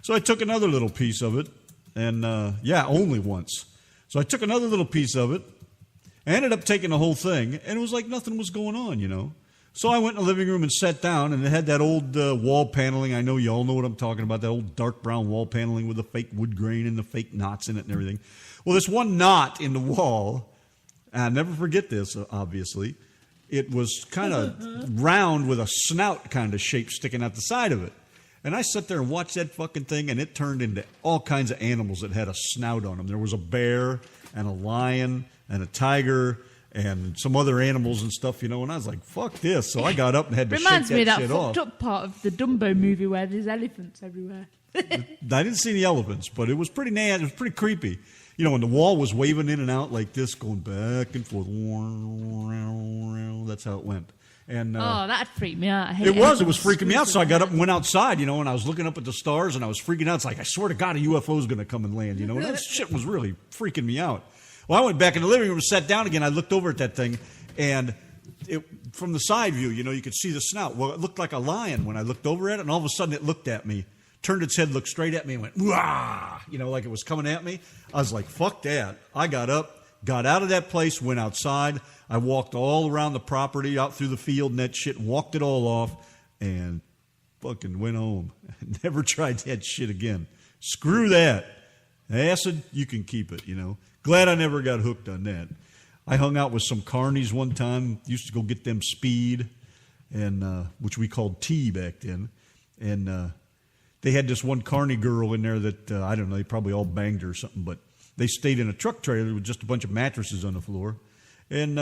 B: So I took another little piece of it, and only once. So I took another little piece of it. I ended up taking the whole thing, and it was like nothing was going on, So I went in the living room and sat down, and it had that old wall paneling. I know you all know what I'm talking about, that old dark brown wall paneling with the fake wood grain and the fake knots in it and everything. Well, this one knot in the wall, and I'll never forget this, obviously. It was kind of round with a snout kind of shape sticking out the side of it. And I sat there and watched that fucking thing, and it turned into all kinds of animals that had a snout on them. There was a bear and a lion and a tiger and some other animals and stuff, and I was like, fuck this. So I got up and had to shake that shit off.
C: Reminds me of that fucked up part of the Dumbo movie where there's elephants everywhere.
B: I didn't see the elephants, but it was pretty nasty. It was pretty creepy. And the wall was waving in and out like this, going back and forth. That's how it went. And
C: that freaked me out.
B: It was freaking me out. So I got up and went outside, and I was looking up at the stars, and I was freaking out. It's like, I swear to God, a UFO is going to come and land, And that shit was really freaking me out. Well, I went back in the living room and sat down again. I looked over at that thing, and from the side view, you could see the snout. Well, it looked like a lion when I looked over at it, and all of a sudden it looked at me, turned its head, looked straight at me, and went, wah! Like it was coming at me. I was like, fuck that. I got up, got out of that place, went outside. I walked all around the property, out through the field and that shit, walked it all off, and fucking went home. Never tried that shit again. Screw that. Acid, you can keep it, Glad I never got hooked on that. I hung out with some carnies one time, used to go get them speed, and which we called tea back then. And they had this one carny girl in there that, I don't know, they probably all banged her or something, but they stayed in a truck trailer with just a bunch of mattresses on the floor. And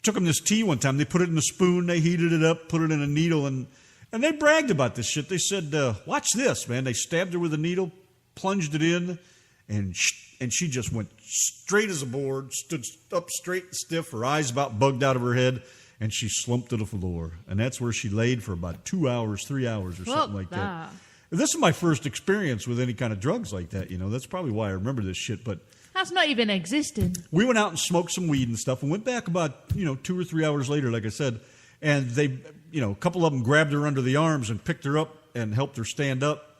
B: took them this tea one time. They put it in a spoon, they heated it up, put it in a needle, and they bragged about this shit. They said, watch this, man. They stabbed her with a needle, plunged it in, and she just went straight as a board, stood up straight and stiff, her eyes about bugged out of her head, and she slumped to the floor. And that's where she laid for about 2 hours, 3 hours or something like that. This is my first experience with any kind of drugs like that, you know. That's probably why I remember this shit. But
C: that's not even existing.
B: We went out and smoked some weed and stuff and went back about, 2 or 3 hours later, like I said. And they, a couple of them grabbed her under the arms and picked her up and helped her stand up.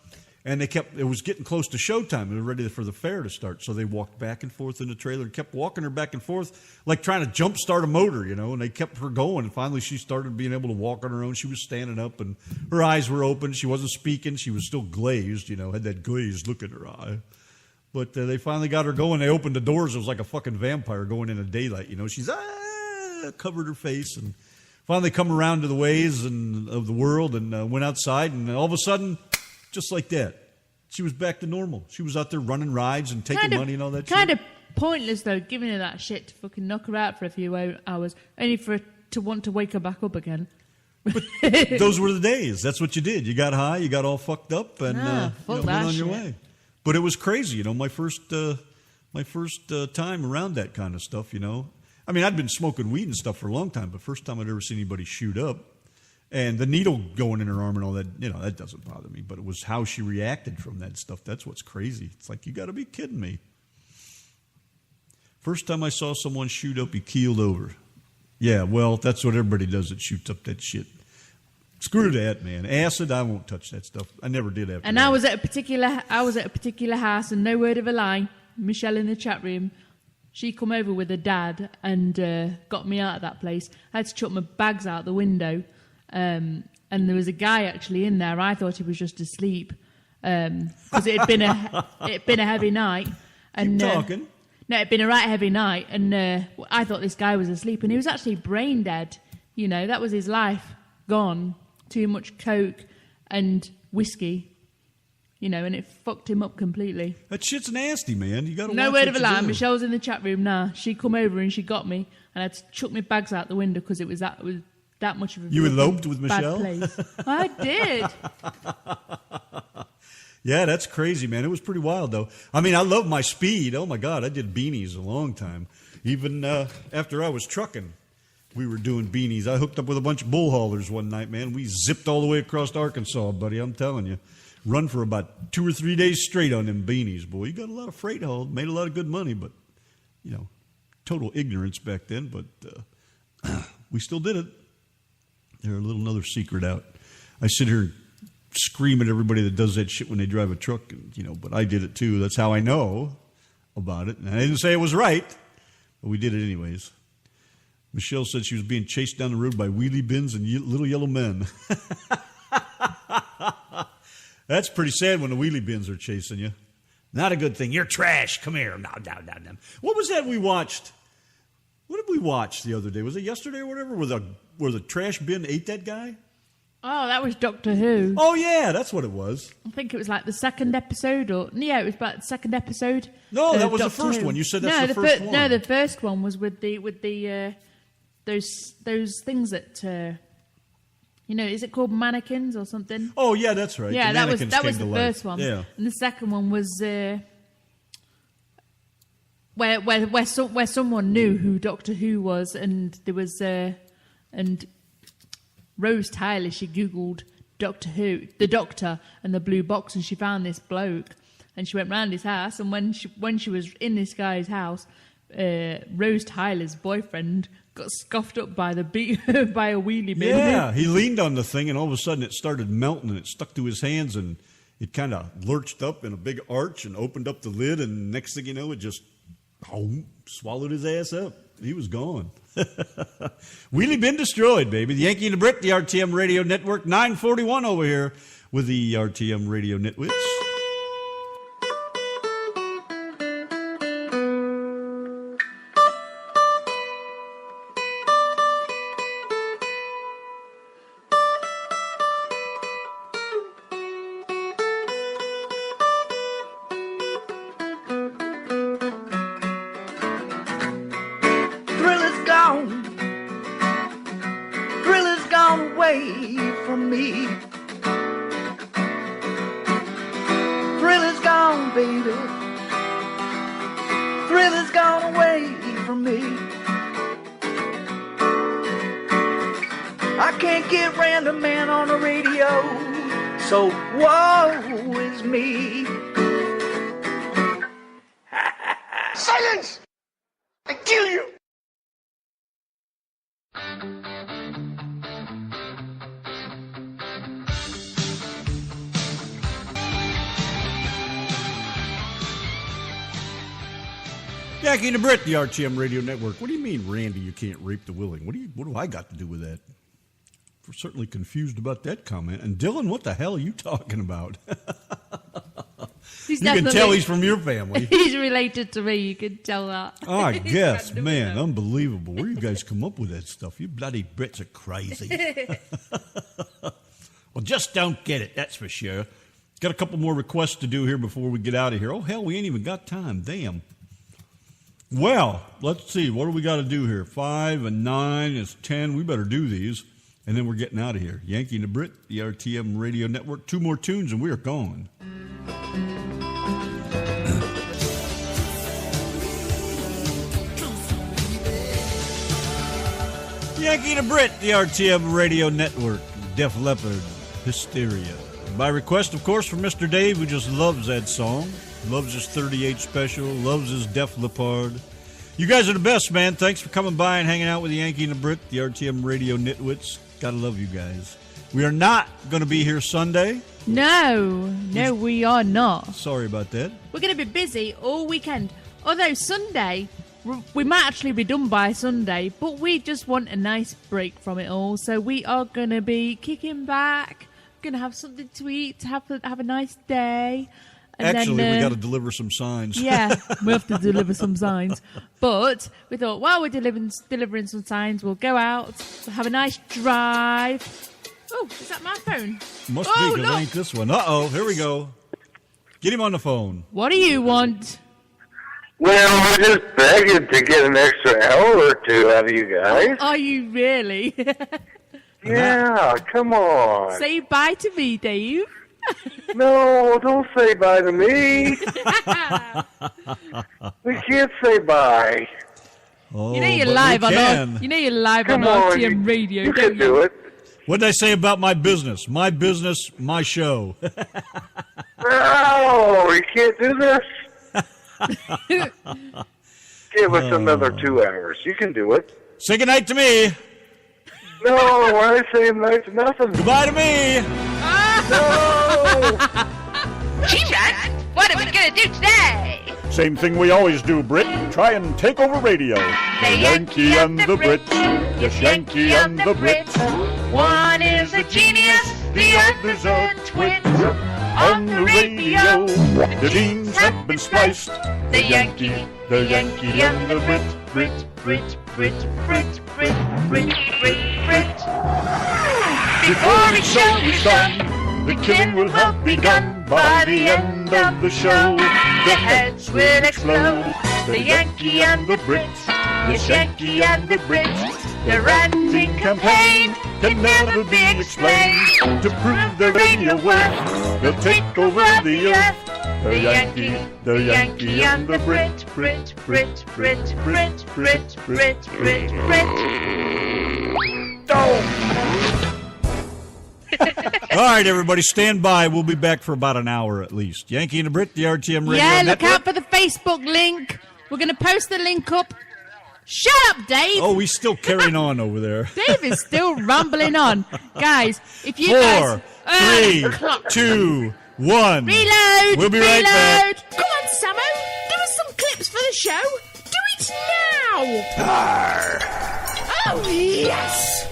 B: And it was getting close to showtime. They were ready for the fair to start. So they walked back and forth in the trailer and kept walking her back and forth, like trying to jump start a motor, and they kept her going. And finally she started being able to walk on her own. She was standing up and her eyes were open. She wasn't speaking. She was still glazed, had that glazed look in her eye. But they finally got her going. They opened the doors. It was like a fucking vampire going in the daylight, She's covered her face and finally come around to the ways of the world and went outside. And all of a sudden, just like that, she was back to normal. She was out there running rides and taking money and all that shit.
C: Kind of pointless, though, giving her that shit to fucking knock her out for a few hours, only for her to want to wake her back up again.
B: But those were the days. That's what you did. You got high, you got all fucked up, and went on your way. But it was crazy, my first time around that kind of stuff, I mean, I'd been smoking weed and stuff for a long time, but first time I'd ever seen anybody shoot up. And the needle going in her arm and all that, that doesn't bother me. But it was how she reacted from that stuff. That's what's crazy. It's like, you got to be kidding me. First time I saw someone shoot up, he keeled over. Yeah, well, that's what everybody does that shoots up that shit. Screw that, man. Acid, I won't touch that stuff. I never did after
C: and
B: that.
C: I was at a particular house, and no word of a lie, Michelle in the chat room, she come over with her dad and got me out of that place. I had to chuck my bags out the window. And there was a guy actually in there. I thought he was just asleep because it had been a heavy night. And
B: keep talking.
C: No, it'd been a right heavy night, and I thought this guy was asleep, and he was actually brain dead. That was his life gone. Too much coke and whiskey. And it fucked him up completely.
B: That shit's nasty, man. You got to
C: no word of a lie. Michelle's in the chat room now. She come over and she got me, and I had to chuck my bags out the window because it was that much of a
B: You eloped with
C: bad
B: Michelle?
C: Place. I did.
B: Yeah, that's crazy, man. It was pretty wild, though. I mean, I love my speed. Oh, my God, I did beanies a long time. Even after I was trucking, we were doing beanies. I hooked up with a bunch of bull haulers one night, man. We zipped all the way across Arkansas, buddy. I'm telling you. Run for about 2 or 3 days straight on them beanies, boy. You got a lot of freight hauled, made a lot of good money, but, total ignorance back then. But we still did it. There's another secret out. I sit here and scream at everybody that does that shit when they drive a truck, but I did it too. That's how I know about it. And I didn't say it was right, but we did it anyways. Michelle said she was being chased down the road by wheelie bins and little yellow men. That's pretty sad when the wheelie bins are chasing you. Not a good thing. You're trash. Come here. No. What was that we watched? What did we watch the other day? Was it yesterday or whatever? Where the trash bin ate that guy?
C: Oh, that was Doctor Who.
B: Oh, yeah, that's what it was.
C: I think it was like the second episode, it was about the second episode.
B: No, that was
C: Doctor
B: the first
C: Who.
B: one. You said that's the first one.
C: No, the first one was with the those things that is it called mannequins or something?
B: Oh, yeah, that's right.
C: Yeah, that was the first one.
B: Yeah.
C: And the second one was where someone knew who Doctor Who was, and there was and Rose Tyler, she googled Doctor Who, the Doctor and the blue box, and she found this bloke, and she went round his house, and when she was in this guy's house, Rose Tyler's boyfriend got scuffed up by by a wheelie bin.
B: Yeah, he leaned on the thing, and all of a sudden it started melting, and it stuck to his hands, and it kind of lurched up in a big arch and opened up the lid, and next thing you know, it just swallowed his ass up. He was gone. Wheelie bin destroyed, baby. The Yankee and the Brit, the RTM Radio Network, 941 over here with the RTM Radio Nitwits.
H: away from me. Thrill is gone, baby. Thrill is gone away from me. I can't get Random Man on the radio, so woe is me.
I: Silence! I kill you!
B: Yanki and Brit, the RTM Radio Network. What do you mean, Randy, you can't rape the willing? What do I got to do with that? We're certainly confused about that comment. And Dylan, what the hell are you talking about? You can tell he's from your family.
C: He's related to me, you can tell that.
B: Oh, I guess, man, unbelievable. Where do you guys come up with that stuff? You bloody Brits are crazy. Well, just don't get it, that's for sure. Got a couple more requests to do here before we get out of here. Oh, hell, we ain't even got time. Damn. Well, let's see. What do we got to do here? 5 and 9 is 10. We better do these, and then we're getting out of here. Yanki and the Brit, the RTM Radio Network. 2 more tunes, and we are gone. Yanki and the Brit, the RTM Radio Network. Def Leppard, Hysteria. By request, of course, from Mr. Dave, who just loves that song. Loves his 38 special, loves his Def Leppard. You guys are the best, man. Thanks for coming by and hanging out with the Yanki and the Brit, the RTM Radio Nitwits. Gotta love you guys. We are not going to be here Sunday.
C: No, we are not.
B: Sorry about that.
C: We're going to be busy all weekend. Although Sunday, we might actually be done by Sunday, but we just want a nice break from it all. So we are going to be kicking back, going to have something to eat, have a nice day. And
B: actually,
C: then,
B: we got to deliver some signs.
C: Yeah, we have to deliver some signs. But we thought, while we're delivering some signs, we'll go out, we'll have a nice drive. Oh, is that my phone?
B: Must be, because it ain't this one. Uh-oh, here we go. Get him on the phone.
C: What do you want?
I: Well, we're just begging to get an extra hour or two out of you guys.
C: Are you really?
I: Yeah, come on.
C: Say bye to me, Dave.
I: No, don't say bye to me. We can't say bye.
B: Oh,
C: you know you're live on RTM Radio,
I: you
C: don't
I: can do it.
B: What did I say about my business? My business, my show.
I: No, you can't do this. Give us another 2 hours. You can do it.
B: Say goodnight to me.
I: No, why say night to nothing?
B: Goodbye to me.
I: No.
J: Gee, Ron, what are we going to do today?
F: Same thing we always do, Brit. Try and take over radio.
J: The Yankee and the Brit. Yes, Yankee and the Brit. One is a genius, the other's a twit. On the radio, the genes have been spliced. The Yankee and the Brit. Brit, Brit, Brit, Brit, Brit, Brit, Brit, Brit. Before the show is done, the killing will have begun. By the end of the show, the heads will explode. The Yankee and the Brit, yes, Yankee and the Brit. Their ranting campaign can never be explained. To prove their radio worth, they'll take over the earth. The Yankee and the Brit, Brit, Brit, Brit, Brit, Brit, Brit, Brit, Brit.
B: All right, everybody, stand by. We'll be back for about an hour at least. Yankee and the Brit, the RTM Radio
C: Yeah,
B: Network.
C: look out for the Facebook link. We're going to post the link up. Shut up, Dave.
B: Oh, he's still carrying on over there.
C: Dave is still rambling on. Guys, if you
B: 4, 3, 2, 1.
C: Reload.
B: We'll be right back.
C: Come on, Samo. Give us some clips for the show. Do it now. Oh, yes.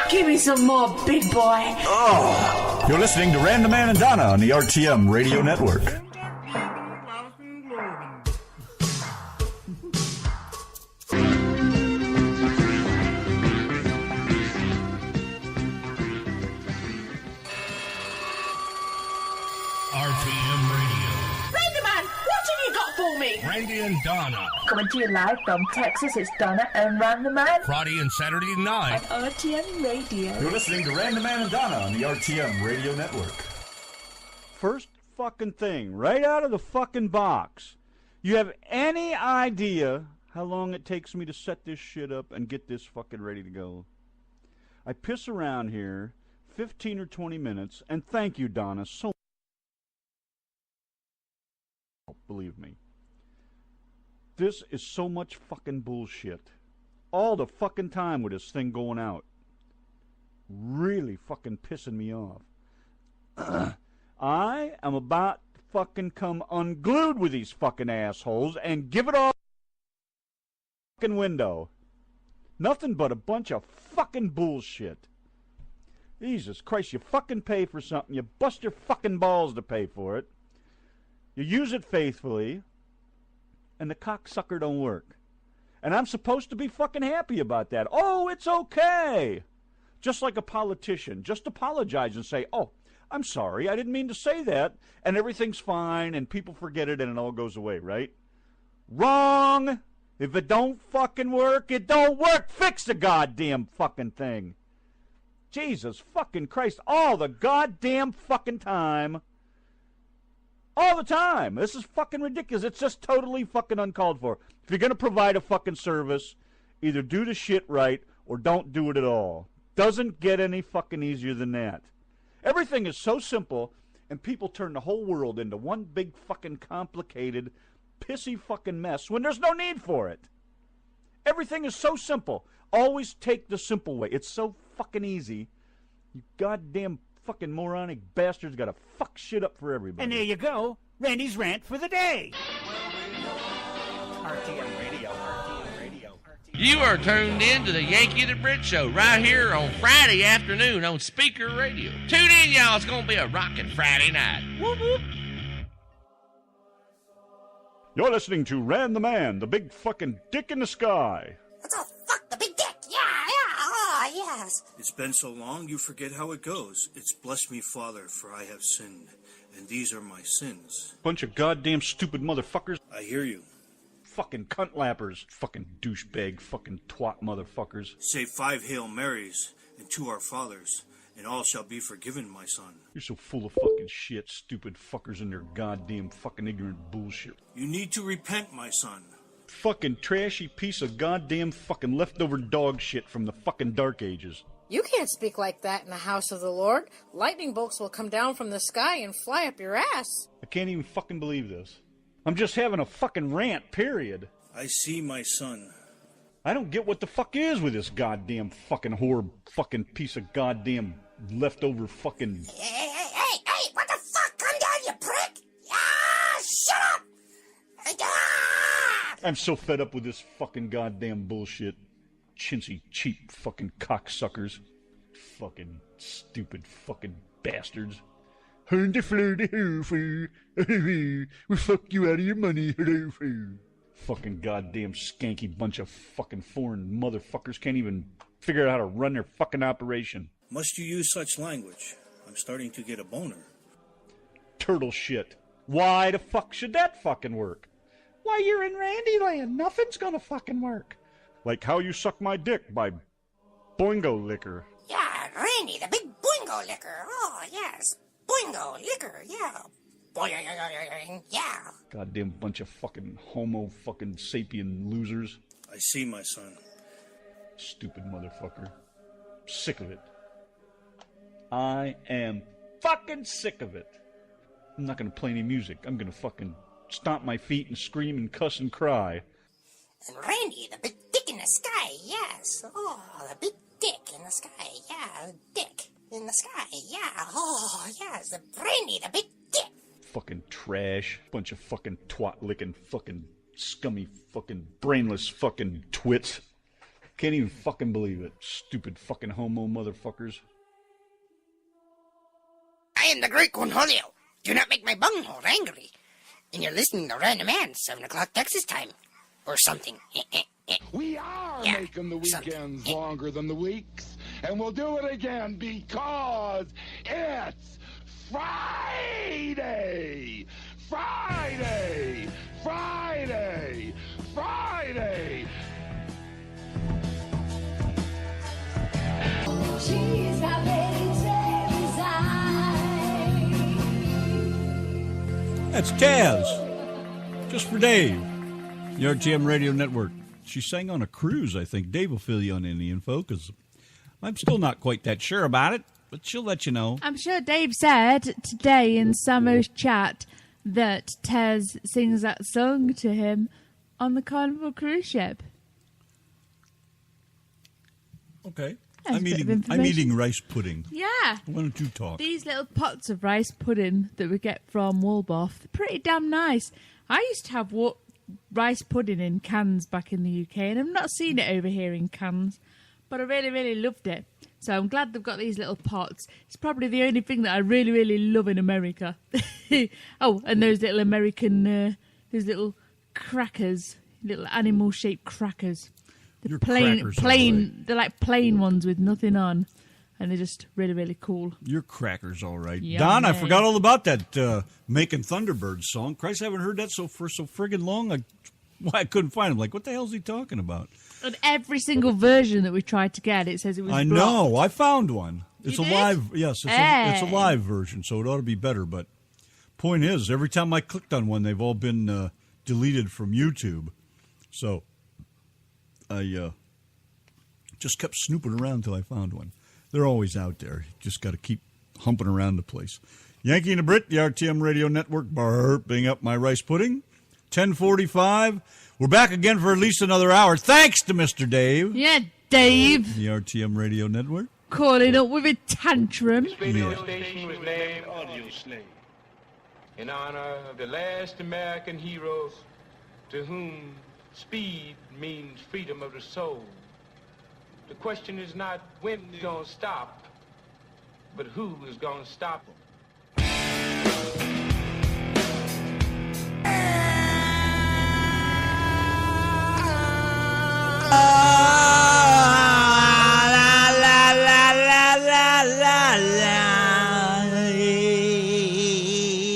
C: Give me some more, big boy.
K: Oh. You're listening to Random Man and Donna on the RTM Radio Network.
A: RTM Radio.
J: Randoman, what have you got for me.
A: Randy and Donna.
J: Coming to you live from Texas, it's Donna and Ran the Man.
A: Friday and Saturday night.
J: On RTM Radio.
K: You're listening to Ran the Man and Donna on the RTM Radio Network.
F: First fucking thing, right out of the fucking box. You have any idea how long it takes me to set this shit up and get this fucking ready to go? I piss around here 15 or 20 minutes, and thank you, Donna, so much. Believe me. This is so much fucking bullshit. All the fucking time with this thing going out. Really fucking pissing me off. I am about to fucking come unglued with these fucking assholes and give it all fucking window. Nothing but a bunch of fucking bullshit. Jesus Christ, you fucking pay for something, you bust your fucking balls to pay for it. You use it faithfully, and the cocksucker don't work. And I'm supposed to be fucking happy about that. Oh, it's okay. Just like a politician. Just apologize and say, oh, I'm sorry, I didn't mean to say that, and everything's fine, and people forget it, and it all goes away, right? Wrong! If it don't fucking work, it don't work! Fix the goddamn fucking thing! Jesus fucking Christ, all the goddamn fucking time. All the time. This is fucking ridiculous. It's just totally fucking uncalled for. If you're gonna provide a fucking service, either do the shit right, or don't do it at all. Doesn't get any fucking easier than that. Everything is so simple, and people turn the whole world into one big fucking complicated, pissy fucking mess when there's no need for it. Everything is so simple. Always take the simple way. It's so fucking easy. You goddamn fucking moronic bastards gotta fuck shit up for everybody.
L: And there you go. Randy's rant for the day.
H: RTM Radio, RTM Radio.
M: You are tuned in to the Yanki and the Brit Show right here on Friday afternoon on Speaker Radio. Tune in, y'all. It's going to be a rockin' Friday night. Whoop, whoop.
F: You're listening to Ran the Man, the big fucking dick in the sky.
N: Let's all fuck the big dick. Yeah, oh, yes.
O: It's been so long, you forget how it goes. It's bless me, Father, for I have sinned, and these are my sins.
F: Bunch of goddamn stupid motherfuckers.
O: I hear you.
F: Fucking cunt lappers. Fucking douchebag, fucking twat motherfuckers.
O: Say 5 Hail Marys and 2 Our Fathers, and all shall be forgiven, my son.
F: You're so full of fucking shit, stupid fuckers and their goddamn fucking ignorant bullshit.
O: You need to repent, my son.
F: Fucking trashy piece of goddamn fucking leftover dog shit from the fucking Dark Ages.
P: You can't speak like that in the house of the Lord. Lightning bolts will come down from the sky and fly up your ass.
F: I can't even fucking believe this. I'm just having a fucking rant, period.
O: I see, my son.
F: I don't get what the fuck is with this goddamn fucking whore fucking piece of goddamn leftover fucking...
N: Hey, what the fuck? Come down, you prick! Ah, shut up!
F: I'm so fed up with this fucking goddamn bullshit. Chintzy, cheap fucking cocksuckers. Fucking stupid fucking bastards. We'll fuck you out of your money. Fucking goddamn skanky bunch of fucking foreign motherfuckers can't even figure out how to run their fucking operation.
O: Must you use such language? I'm starting to get a boner.
F: Turtle shit. Why the fuck should that fucking work? Why, you're in Randyland. Nothing's gonna fucking work. Like How You Suck My Dick by Boingo Liquor.
N: Yeah, Randy, the big boingo liquor. Oh, yes. Boingo liquor, yeah. Boing, yeah.
F: Goddamn bunch of fucking homo fucking sapien losers.
O: I see, my son.
F: Stupid motherfucker. Sick of it. I am fucking sick of it. I'm not gonna play any music. I'm gonna fucking stomp my feet and scream and cuss and cry.
N: And Randy, the big dick in the sky, yes. Oh, the big dick in the sky, yeah. The dick in the sky, yeah. Oh, yes, the Randy, the big dick.
F: Fucking trash. Bunch of fucking twat-licking fucking scummy fucking brainless fucking twits. Can't even fucking believe it. Stupid fucking homo motherfuckers.
N: I am the great Cornholio. Do not make my bunghole angry. And you're listening to Random Man, 7 o'clock Texas time. Or something.
Q: We are making the weekends longer than the weeks. And we'll do it again because it's Friday! Friday! Friday! Friday!
J: She's got Lady's eyes.
B: That's Taz. Just for Dave. The RTM Radio Network. She sang on a cruise, I think. Dave will fill you on any info, because I'm still not quite that sure about it, but she'll let you know.
C: I'm sure Dave said today in Samo's chat that Tez sings that song to him on the Carnival cruise ship.
B: Okay.
C: That's
B: I'm
C: a bit of
B: eating
C: information.
B: rice pudding.
C: Yeah.
B: Why don't you talk?
C: These little pots of rice pudding that we get from Wolboff, they're pretty damn nice. I used to have rice pudding in cans back in the UK, and I've not seen it over here in cans, but I really, really loved it. So I'm glad they've got these little pots. It's probably the only thing that I really, really love in America. Oh, and those little American, those little crackers, little animal-shaped crackers.
B: Your
C: Plain,
B: crackers are all right.
C: they're like plain ones with nothing on, and they're just really, really cool.
B: Your cracker's all right.
C: Yummy.
B: Don, I forgot all about that Making Thunderbirds song. Christ, I haven't heard that for so friggin' long. I couldn't find him. Like, what the hell's he talking about?
C: On every single version that we tried to get, it says it was
B: I
C: blocked.
B: know. I found one. It's
C: You
B: a
C: did?
B: live. Yes, it's
C: Hey.
B: a live version, so it ought to be better. But point is, every time I clicked on one, they've all been deleted from YouTube. So I just kept snooping around until I found one. They're always out there. Just got to keep humping around the place. Yankee and the Brit, the RTM Radio Network, burping up my rice pudding. 10:45. We're back again for at least another hour. Thanks to Mr. Dave.
C: Yeah, Dave.
B: The RTM Radio Network.
C: Calling up with a tantrum.
R: This radio station was named Audio Slave in honor of the last American heroes to whom speed means freedom of the soul. The question is not when it's going to stop, but who is going to stop them.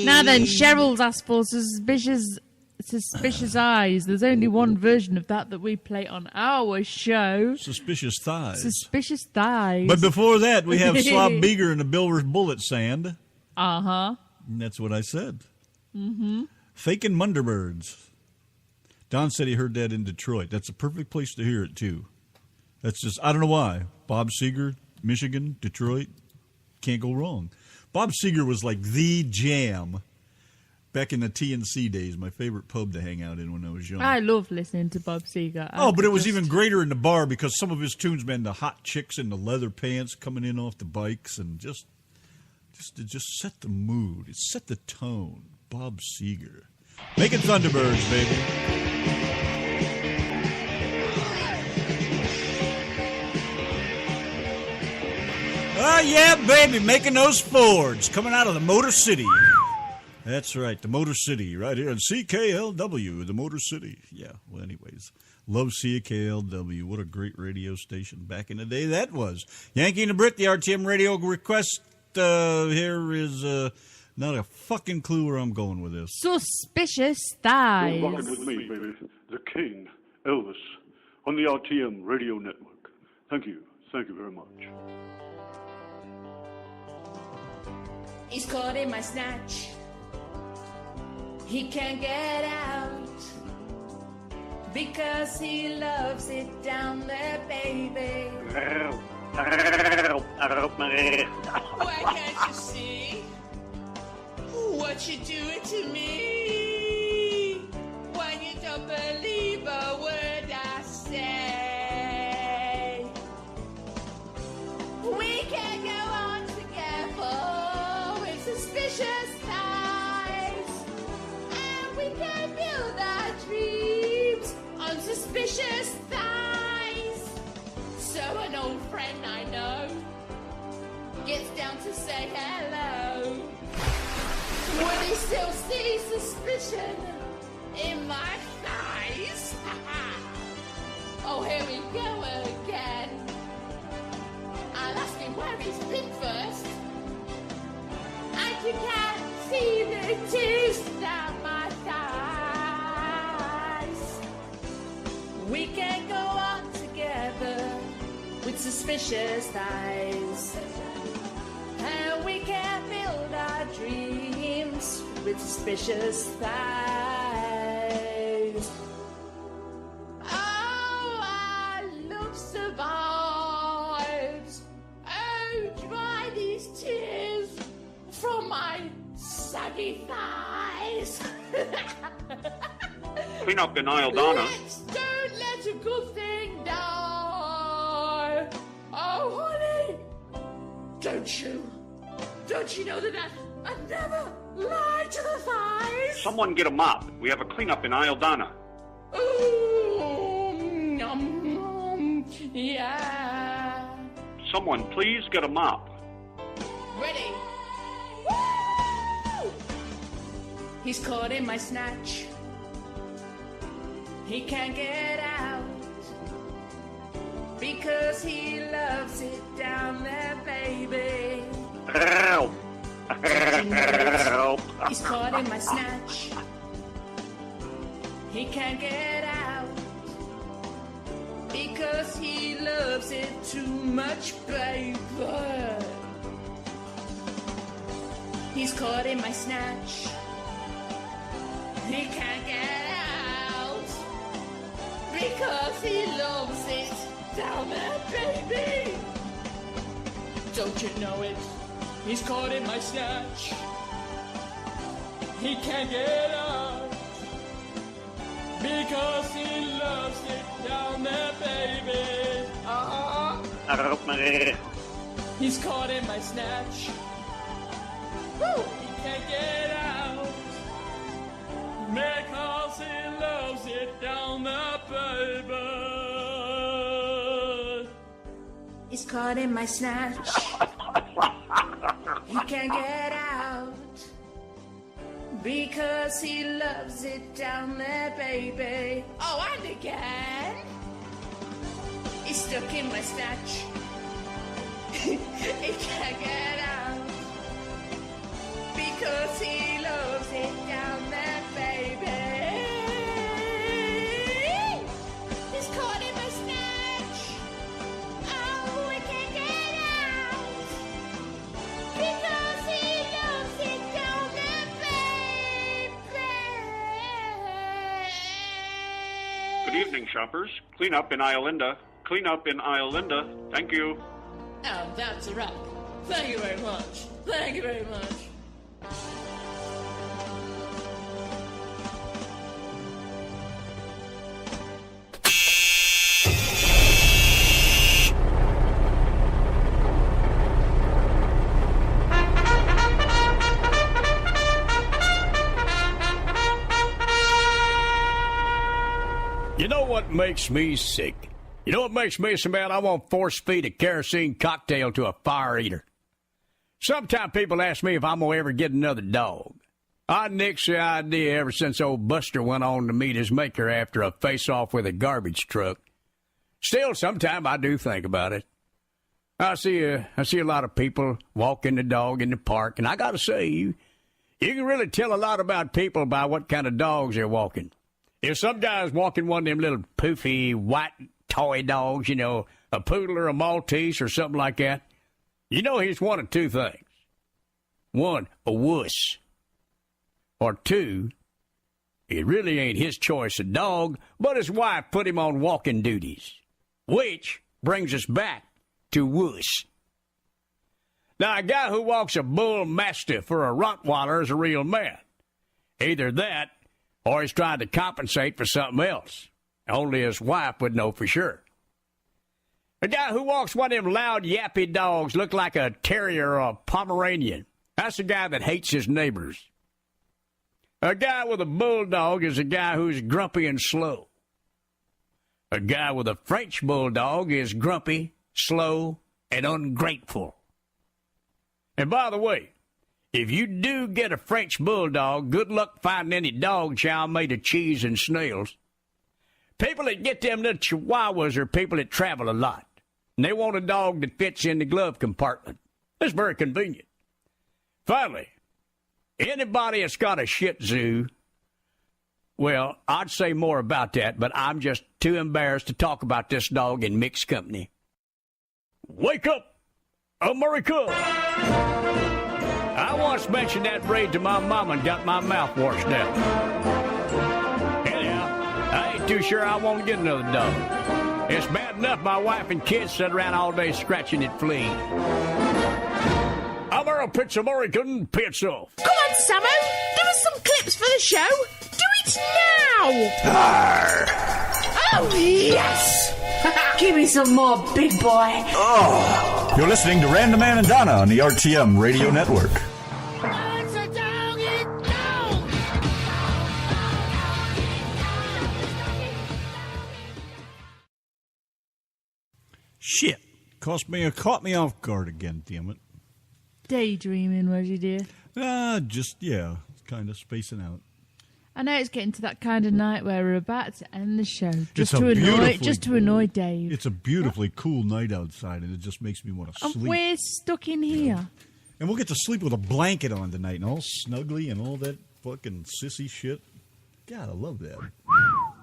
C: Now then, Cheryl's asked for suspicious eyes. There's only one version of that we play on our show.
B: Suspicious thighs.
C: Suspicious thighs.
B: But before that, we have Slob Beager and the Bilber's Bullet Sand.
C: Uh-huh.
B: And that's what I said.
C: Mm-hmm.
B: Fakin' Munderbirds. Don said he heard that in Detroit. That's a perfect place to hear it, too. That's just, I don't know why. Bob Seger, Michigan, Detroit. Can't go wrong. Bob Seger was like the jam back in the TNC days, my favorite pub to hang out in when I was young.
C: I love listening to Bob Seger.
B: Oh, but it was even greater in the bar because some of his tunes, man, the hot chicks in the leather pants coming in off the bikes and just set the mood. It set the tone. Bob Seger. Making Thunderbirds, baby. Oh, yeah, baby, making those Fords coming out of the Motor City. That's right, the Motor City, right here on CKLW, the Motor City. Yeah, well, anyways, love CKLW. What a great radio station back in the day that was. Yankee and the Brit, the RTM radio request. Here is not a fucking clue where I'm going with this.
C: Suspicious thighs.
F: You're rocking with me, baby. The King, Elvis, on the RTM Radio Network. Thank you. Thank you very much.
J: He's caught in my snatch. He can't get out because he loves it down there, baby.
F: Help, help, help me.
J: Why can't you see what you're doing to me when you don't believe a word I say? We can't go on together with suspicious thighs, and we can build our dreams on suspicious thighs. So an old friend I know gets down to say hello when he still sees suspicion in my thighs. Oh, here we go again. I'll ask him where he's been first, and you can't see the tears down
C: suspicious thighs. And we can build our dreams with suspicious thighs. Oh, our love survives. Oh, dry these tears from my saggy thighs.
S: Clean up in Ildana.
C: Don't let a good thing die. Oh, honey, don't you know that I never lie to the thighs?
S: Someone get a mop. We have a cleanup in Ildana.
C: Ooh, yeah.
S: Someone please get a mop.
C: Ready? Woo! He's caught in my snatch. He can't get out because he loves it down there, baby.
S: Help! Help!
C: He's caught in my snatch. He can't get out because he loves it too much, baby. He's caught in my snatch. He can't get out because he loves it down there, baby. Don't you know it? He's caught in my snatch. He can't get out because he loves it down there, baby.
S: Help me.
C: He's caught in my snatch. Woo! He can't get out because he loves it down there, baby. He's caught in my snatch. He can't get out because he loves it down there, baby. Oh, and again. He's stuck in my snatch. He can't get out because he loves it down there, baby. He's caught in my snatch. Oh, he can't get out because he loves it down there, baby.
S: Good evening, shoppers. Clean up in Iolinda. Clean up in Iolinda. Thank you.
C: Oh, that's a wrap. Thank you very much. Thank you very much.
T: You know what makes me sick? You know what makes me so mad? I won't force feed a kerosene cocktail to a fire eater. Sometimes people ask me if I'm going to ever get another dog. I nixed the idea ever since old Buster went on to meet his maker after a face-off with a garbage truck. Still, sometimes I do think about it. I see a lot of people walking the dog in the park, and I got to say, you can really tell a lot about people by what kind of dogs they're walking. If some guy's walking one of them little poofy white toy dogs, you know, a poodle or a Maltese or something like that, you know he's one of two things. One, a wuss. Or two, it really ain't his choice of dog, but his wife put him on walking duties. Which brings us back to wuss. Now, a guy who walks a bull mastiff or a Rottweiler is a real man. Either that, or he's trying to compensate for something else. Only his wife would know for sure. A guy who walks one of them loud, yappy dogs look like a terrier or a Pomeranian. That's a guy that hates his neighbors. A guy with a bulldog is a guy who's grumpy and slow. A guy with a French bulldog is grumpy, slow, and ungrateful. And by the way, if you do get a French bulldog, good luck finding any dog chow made of cheese and snails. People that get them little chihuahuas are people that travel a lot. And they want a dog that fits in the glove compartment. It's very convenient. Finally, anybody that's got a Shih Tzu, well, I'd say more about that, but I'm just too embarrassed to talk about this dog in mixed company. Wake up, America! I once mentioned that braid to my mama and got my mouth washed out. Anyhow, I ain't too sure I want to get another dog. It's bad enough my wife and kids sit around all day scratching at fleas. Pizza American pizza.
J: Come on, Samo. Give us some clips for the show. Do it now.
K: Arr.
J: Oh, yes. Give me some more, big boy.
K: Oh. You're listening to Random Man and Donna on the RTM Radio Network.
B: Shit. Caught me off guard again, damn it.
C: Daydreaming, was you, dear?
B: Kind of spacing out.
C: I know it's getting to that kind of night where we're about to end the show, just to annoy Dave.
B: It's a beautifully cool night outside, and it just makes me want to sleep.
C: And we're stuck in here.
B: And we'll get to sleep with a blanket on tonight, and all snuggly and all that fucking sissy shit. God, I love that.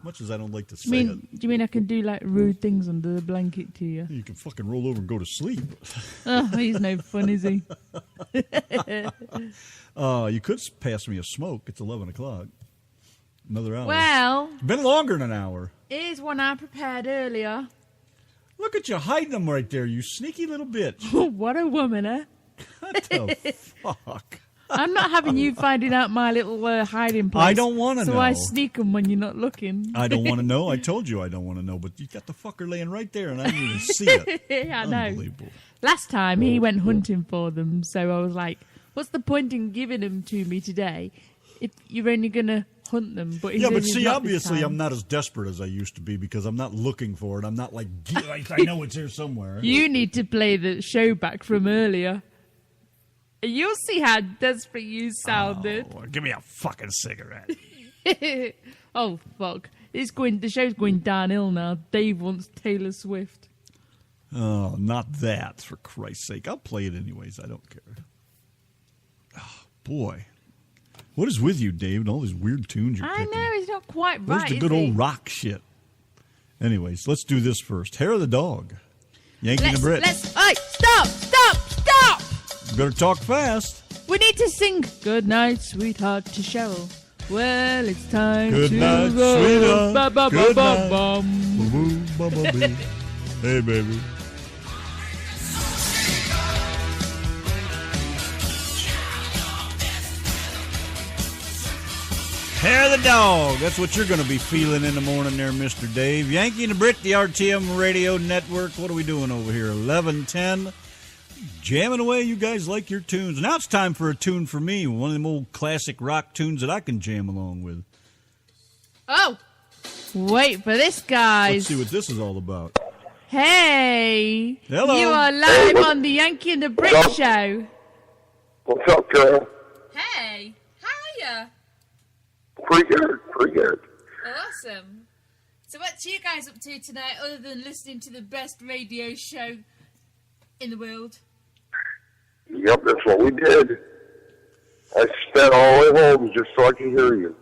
B: Much as I don't like to say it.
C: Do you mean I can do like rude things under the blanket to you?
B: You can fucking roll over and go to sleep.
C: Oh, he's no fun, is he?
B: You could pass me a smoke. It's 11 o'clock. Another hour.
C: Well,
B: it's been longer than an hour.
C: Here's one I prepared earlier.
B: Look at you hiding them right there, you sneaky little bitch.
C: What a woman, eh?
B: What the fuck?
C: I'm not having you finding out my little hiding place.
B: I don't want to know.
C: So I sneak them when you're not looking.
B: I don't want to know. I told you I don't want to know, but you got the fucker laying right there, and I didn't even see it.
C: Yeah, I know.
B: Unbelievable.
C: Last time he went hunting for them, so I was like, "What's the point in giving them to me today if you're only gonna hunt them?" But
B: yeah, but see, obviously I'm not as desperate as I used to be because I'm not looking for it. I'm not like I know it's here somewhere.
C: You need to play the show back from earlier. You'll see how desperate you sounded.
B: Oh, give me a fucking cigarette.
C: Oh, fuck. The show's going downhill now. Dave wants Taylor Swift.
B: Oh, not that, for Christ's sake. I'll play it anyways. I don't care. Oh, boy. What is with you, Dave, and all these weird tunes you're picking?
C: I know, it's not quite right.
B: Where's the good old rock shit? Anyways, let's do this first. Hair of the dog. Yankee and the Brit.
C: Hey, stop!
B: You better talk fast.
C: We need to sing Good Night, Sweetheart to Cheryl. Well, it's time
B: Good
C: to
B: night,
C: go.
B: sweetheart. Good night. Hey, baby. Hair of the dog. That's what you're going to be feeling in the morning there, Mr. Dave. Yankee and the Brit, the RTM Radio Network. What are we doing over here? 11:10. Jamming away. You guys like your tunes. Now it's time for a tune for me. One of them old classic rock tunes that I can jam along with.
C: Oh, wait for this, guys.
B: Let's see what this is all about.
C: Hey.
B: Hello.
C: You are live on the Yankee and the Brit Show.
I: What's up, girl?
C: Hey. How are you?
I: Pretty good.
C: Awesome. So what's you guys up to tonight other than listening to the best radio show in the world?
I: Yep, that's what we did. I sped all the way home just so I could hear you.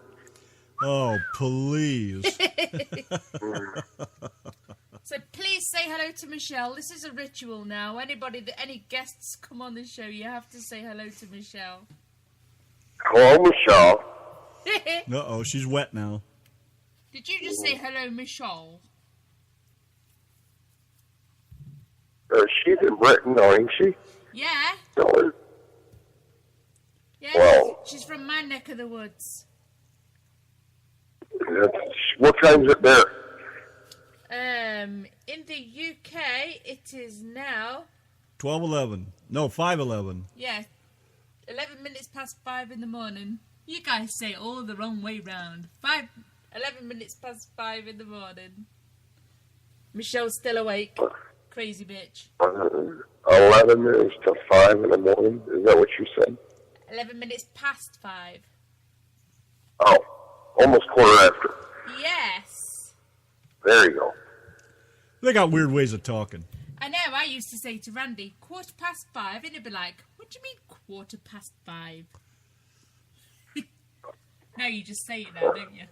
B: Oh, please.
C: So please say hello to Michelle. This is a ritual now. Any guests come on the show, you have to say hello to Michelle.
I: Hello, Michelle.
B: Uh-oh, she's wet now.
C: Did you just say hello, Michelle?
I: She's in Britain, ain't she?
C: Yeah.
I: No.
C: Yeah,
I: well,
C: she's from my neck of the woods.
I: What time's it there?
C: In the UK, it is now
B: 12:11. No, 5:11.
C: Yeah, 11 minutes past 5 in the morning. You guys say it all the wrong way round. 11 minutes past 5 in the morning. Michelle's still awake. Crazy bitch.
I: 11 minutes to 5 in the morning. Is that what you said?
C: 11 minutes past 5.
I: Oh, almost quarter after.
C: Yes.
I: There you go.
B: They got weird ways of talking.
C: I know, I used to say to Randy, 5:15, and he'd be like, what do you mean 5:15? Now you just say it now, don't you?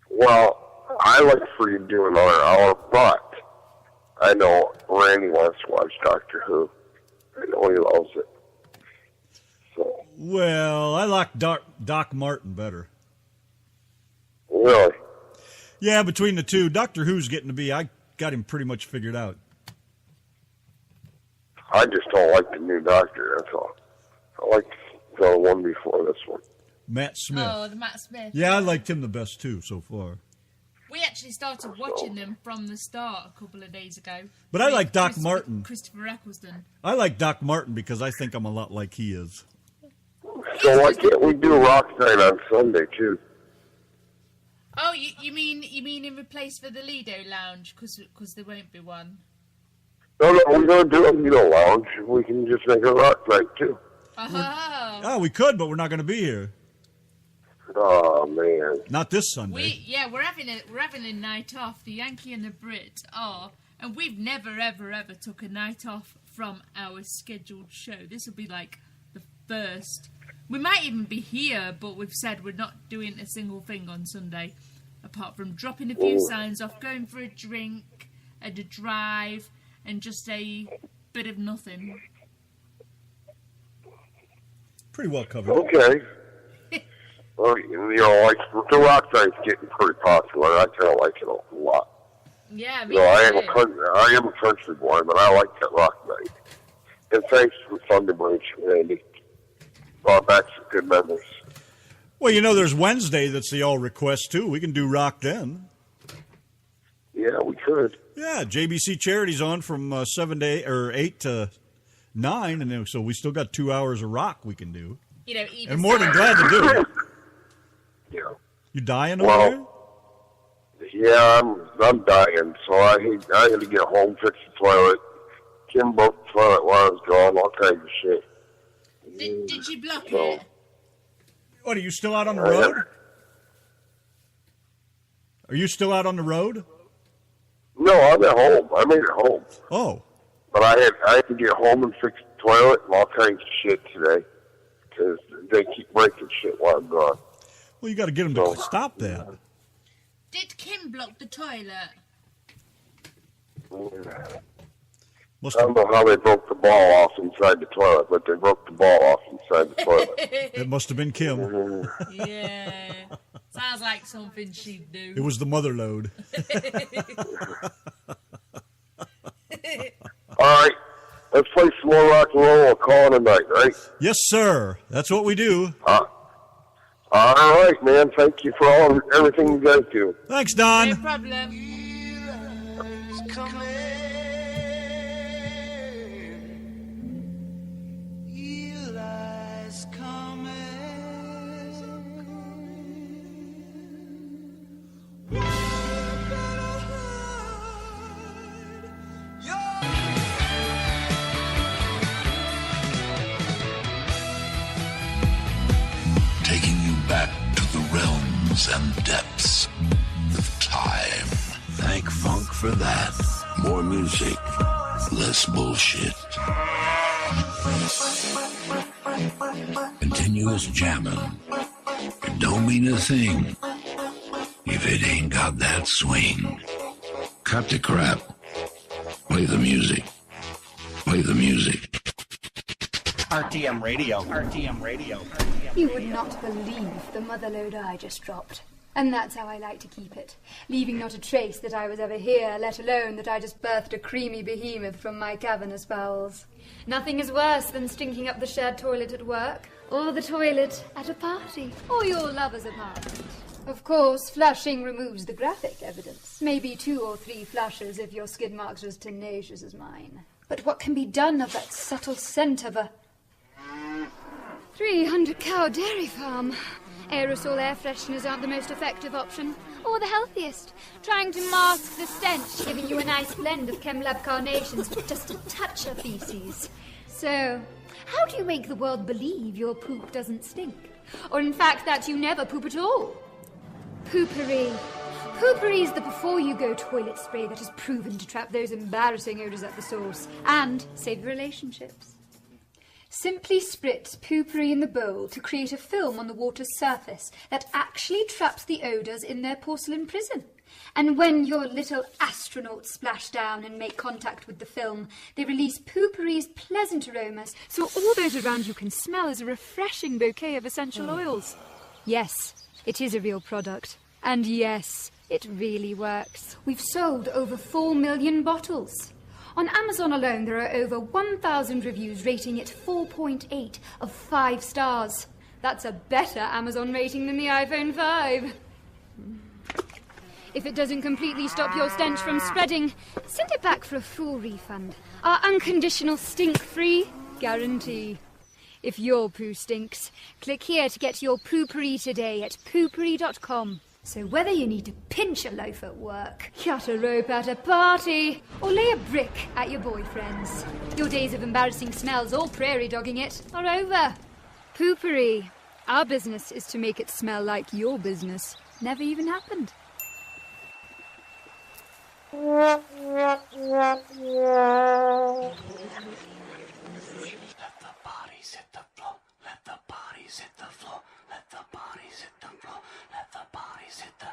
I: Well, I like for you to do another hour, but I know Randy wants to watch Doctor Who. I know he loves it. So.
B: Well, I like Doc Martin better.
I: Really?
B: Yeah, between the two, Doctor Who's getting to be, I got him pretty much figured out.
I: I just don't like the new Doctor, that's all. I like the one before this one.
B: Matt Smith.
C: Oh, the Matt Smith.
B: Yeah, I liked him the best, too, so far.
C: We actually started watching them from the start a couple of days ago.
B: But I like Doc Martin.
C: Christopher Eccleston.
B: I like Doc Martin because I think I'm a lot like he is.
I: So why can't we do Rock Night on Sunday, too?
C: Oh, you mean in replace for the Lido Lounge? Because there won't be one.
I: No, we're going to do a Lido Lounge. We can just make a Rock Night, too.
B: Oh, we could, but we're not going to be here.
I: Oh, man.
B: Not this Sunday.
C: We're having a night off. The Yankee and the Brit are, and we've never ever took a night off from our scheduled show. This will be like the first. We might even be here, but we've said we're not doing a single thing on Sunday, apart from dropping a few signs off, going for a drink, and a drive, and just a bit of nothing.
B: Pretty well covered.
I: Okay. Well, like the Rock Night's getting pretty popular. I kind of like it a lot.
C: Yeah, me
I: I am a country boy, but I like that Rock Night. And thanks for Thunderbirds, Randy. Brought back some good memories.
B: Well, there's Wednesday that's the all request too. We can do rock then.
I: Yeah, we could.
B: Yeah, JBC Charity's on from 7 to 8 or 8 to 9, and then, so we still got 2 hours of rock we can do. And more than glad to do it.
I: Yeah.
B: You dying over there?
I: Yeah, I'm dying. So I had to get home, fix the toilet. Kim broke the toilet while I was gone. All kinds of shit.
C: Did you block it?
B: What, are you still out on the road? Are you still out on the road?
I: No, I'm at home. I made it home.
B: Oh.
I: But I had to get home and fix the toilet and all kinds of shit today. Because they keep breaking shit while I'm gone.
B: Well, you got to get them to stop that.
C: Did Kim block the toilet?
I: I don't know how they broke the ball off inside the toilet, but they broke the ball off inside the toilet.
B: It must have been Kim.
C: Yeah. Sounds like something she'd do.
B: It was the mother load.
I: All right. Let's play some more rock and roll. We'll call it a night, right?
B: Yes, sir. That's what we do.
I: All right, man. Thank you for everything you guys do.
B: Thanks, Don.
C: No problem.
U: Taking you back to the realms and depths of time. Thank funk for that. More music, less bullshit. Continuous jamming. It don't mean a thing if it ain't got that swing. Cut the crap. Play the music. Play the music.
L: RTM Radio. RTM Radio.
V: You would not believe the motherlode I just dropped. And that's how I like to keep it, leaving not a trace that I was ever here, let alone that I just birthed a creamy behemoth from my cavernous bowels.
W: Nothing is worse than stinking up the shared toilet at work, or the toilet at a party,
V: or your lover's apartment. Of course, flushing removes the graphic evidence. Maybe 2 or 3 flushes if your skid marks are as tenacious as mine. But what can be done of that subtle scent of a
W: 300-cow dairy farm? Aerosol air fresheners aren't the most effective option, or the healthiest. Trying to mask the stench, giving you a nice blend of ChemLab carnations with just a touch of feces. So, how do you make the world believe your poop doesn't stink? Or in fact that you never poop at all? Poopery. Poopery is the before-you-go toilet spray that is proven to trap those embarrassing odours at the source and save relationships.
V: Simply spritz poopery in the bowl to create a film on the water's surface that actually traps the odours in their porcelain prison. And when your little astronauts splash down and make contact with the film, they release poopery's pleasant aromas, so all those around you can smell as a refreshing bouquet of essential oils. Yes, it is a real product. And yes, it really works. We've sold over 4 million bottles. On Amazon alone, there are over 1,000 reviews rating it 4.8 of 5 stars. That's a better Amazon rating than the iPhone 5. If it doesn't completely stop your stench from spreading, send it back for a full refund. Our unconditional stink-free guarantee. If your poo stinks, click here to get your poopery today at poopery.com. So whether you need to pinch a loaf at work, cut a rope at a party, or lay a brick at your boyfriend's, your days of embarrassing smells or prairie dogging it are over. Poopery. Our business is to make it smell like your business never even happened.
J: Let the bodies hit the floor. Let the bodies hit the floor. Let the bodies hit the floor. Let the bodies hit the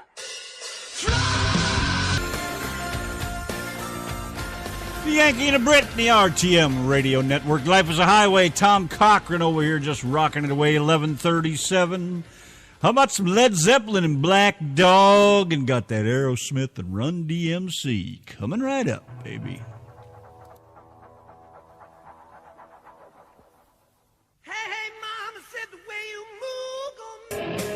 B: The Yankee and the Brit, the RTM Radio Network. Life is a Highway. Tom Cochran over here just rocking it away. 11:37. How about some Led Zeppelin and Black Dog? And got that Aerosmith and Run DMC coming right up, baby.
J: Hey, mama said the way you move on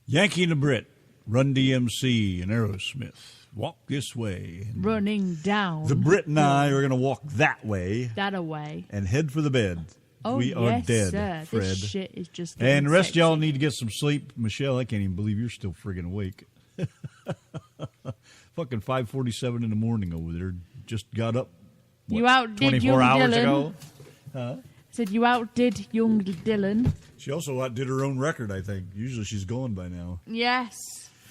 B: Yankee and the Brit, Run DMC and Aerosmith. Walk this way.
C: Running down.
B: The Brit and I are going to walk that way.
C: That away.
B: And head for the bed.
C: Oh,
B: we are
C: yes,
B: dead,
C: sir.
B: Fred.
C: This shit is just
B: and the rest
C: sexy.
B: of y'all need to get some sleep. Michelle, I can't even believe you're still friggin' awake. Fucking 5:47 in the morning over there. Just got up. What,
C: You outdid
B: 24
C: young
B: hours
C: Dylan.
B: ago. Huh?
C: Said you outdid young Dylan.
B: She also outdid her own record, I think. Usually she's gone by now.
C: Yes.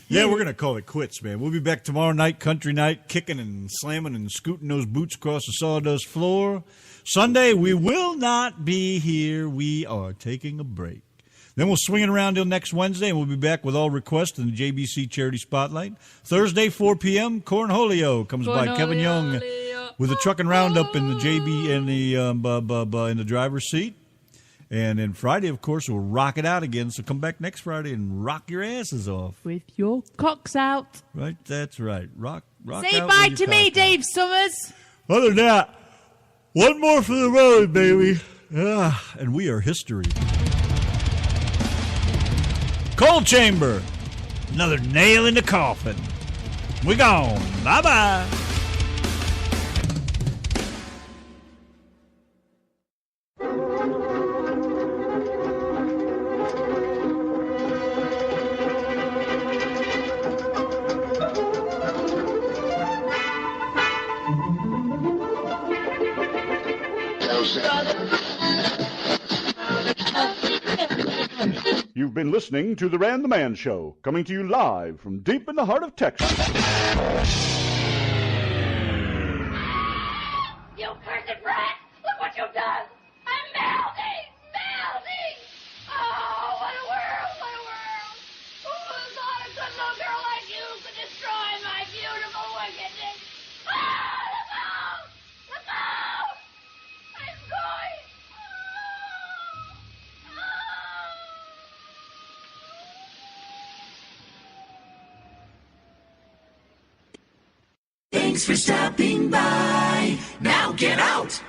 B: Yeah, we're going to call it quits, man. We'll be back tomorrow night, country night, kicking and slamming and scooting those boots across the sawdust floor. Sunday, we will not be here. We are taking a break. Then we'll swing it around till next Wednesday, and we'll be back with all requests in the JBC Charity Spotlight. Thursday, 4 p.m., Cornholio comes by. Kevin Young with a trucking roundup in the JB in the driver's seat. And then Friday, of course, we'll rock it out again. So come back next Friday and rock your asses off.
C: With your cocks out.
B: Right, that's right. Rock
C: Say
B: out
C: bye
B: with
C: to
B: your
C: me,
B: cock out.
C: Dave Summers.
B: Other than that, one more for the road, baby. And we are history. Coal chamber. Another nail in the coffin. We gone. Bye-bye.
F: You've been listening to The Rand the Man Show, coming to you live from deep in the heart of Texas.
J: You cursed brat! Look what you've done! I'm melting! Melting! Oh, what a world! What a world! Who would have thought a good little girl like you could destroy my beautiful wickedness? Ah, look out! Look out! I'm going!
D: Thanks for stopping by. Now get out!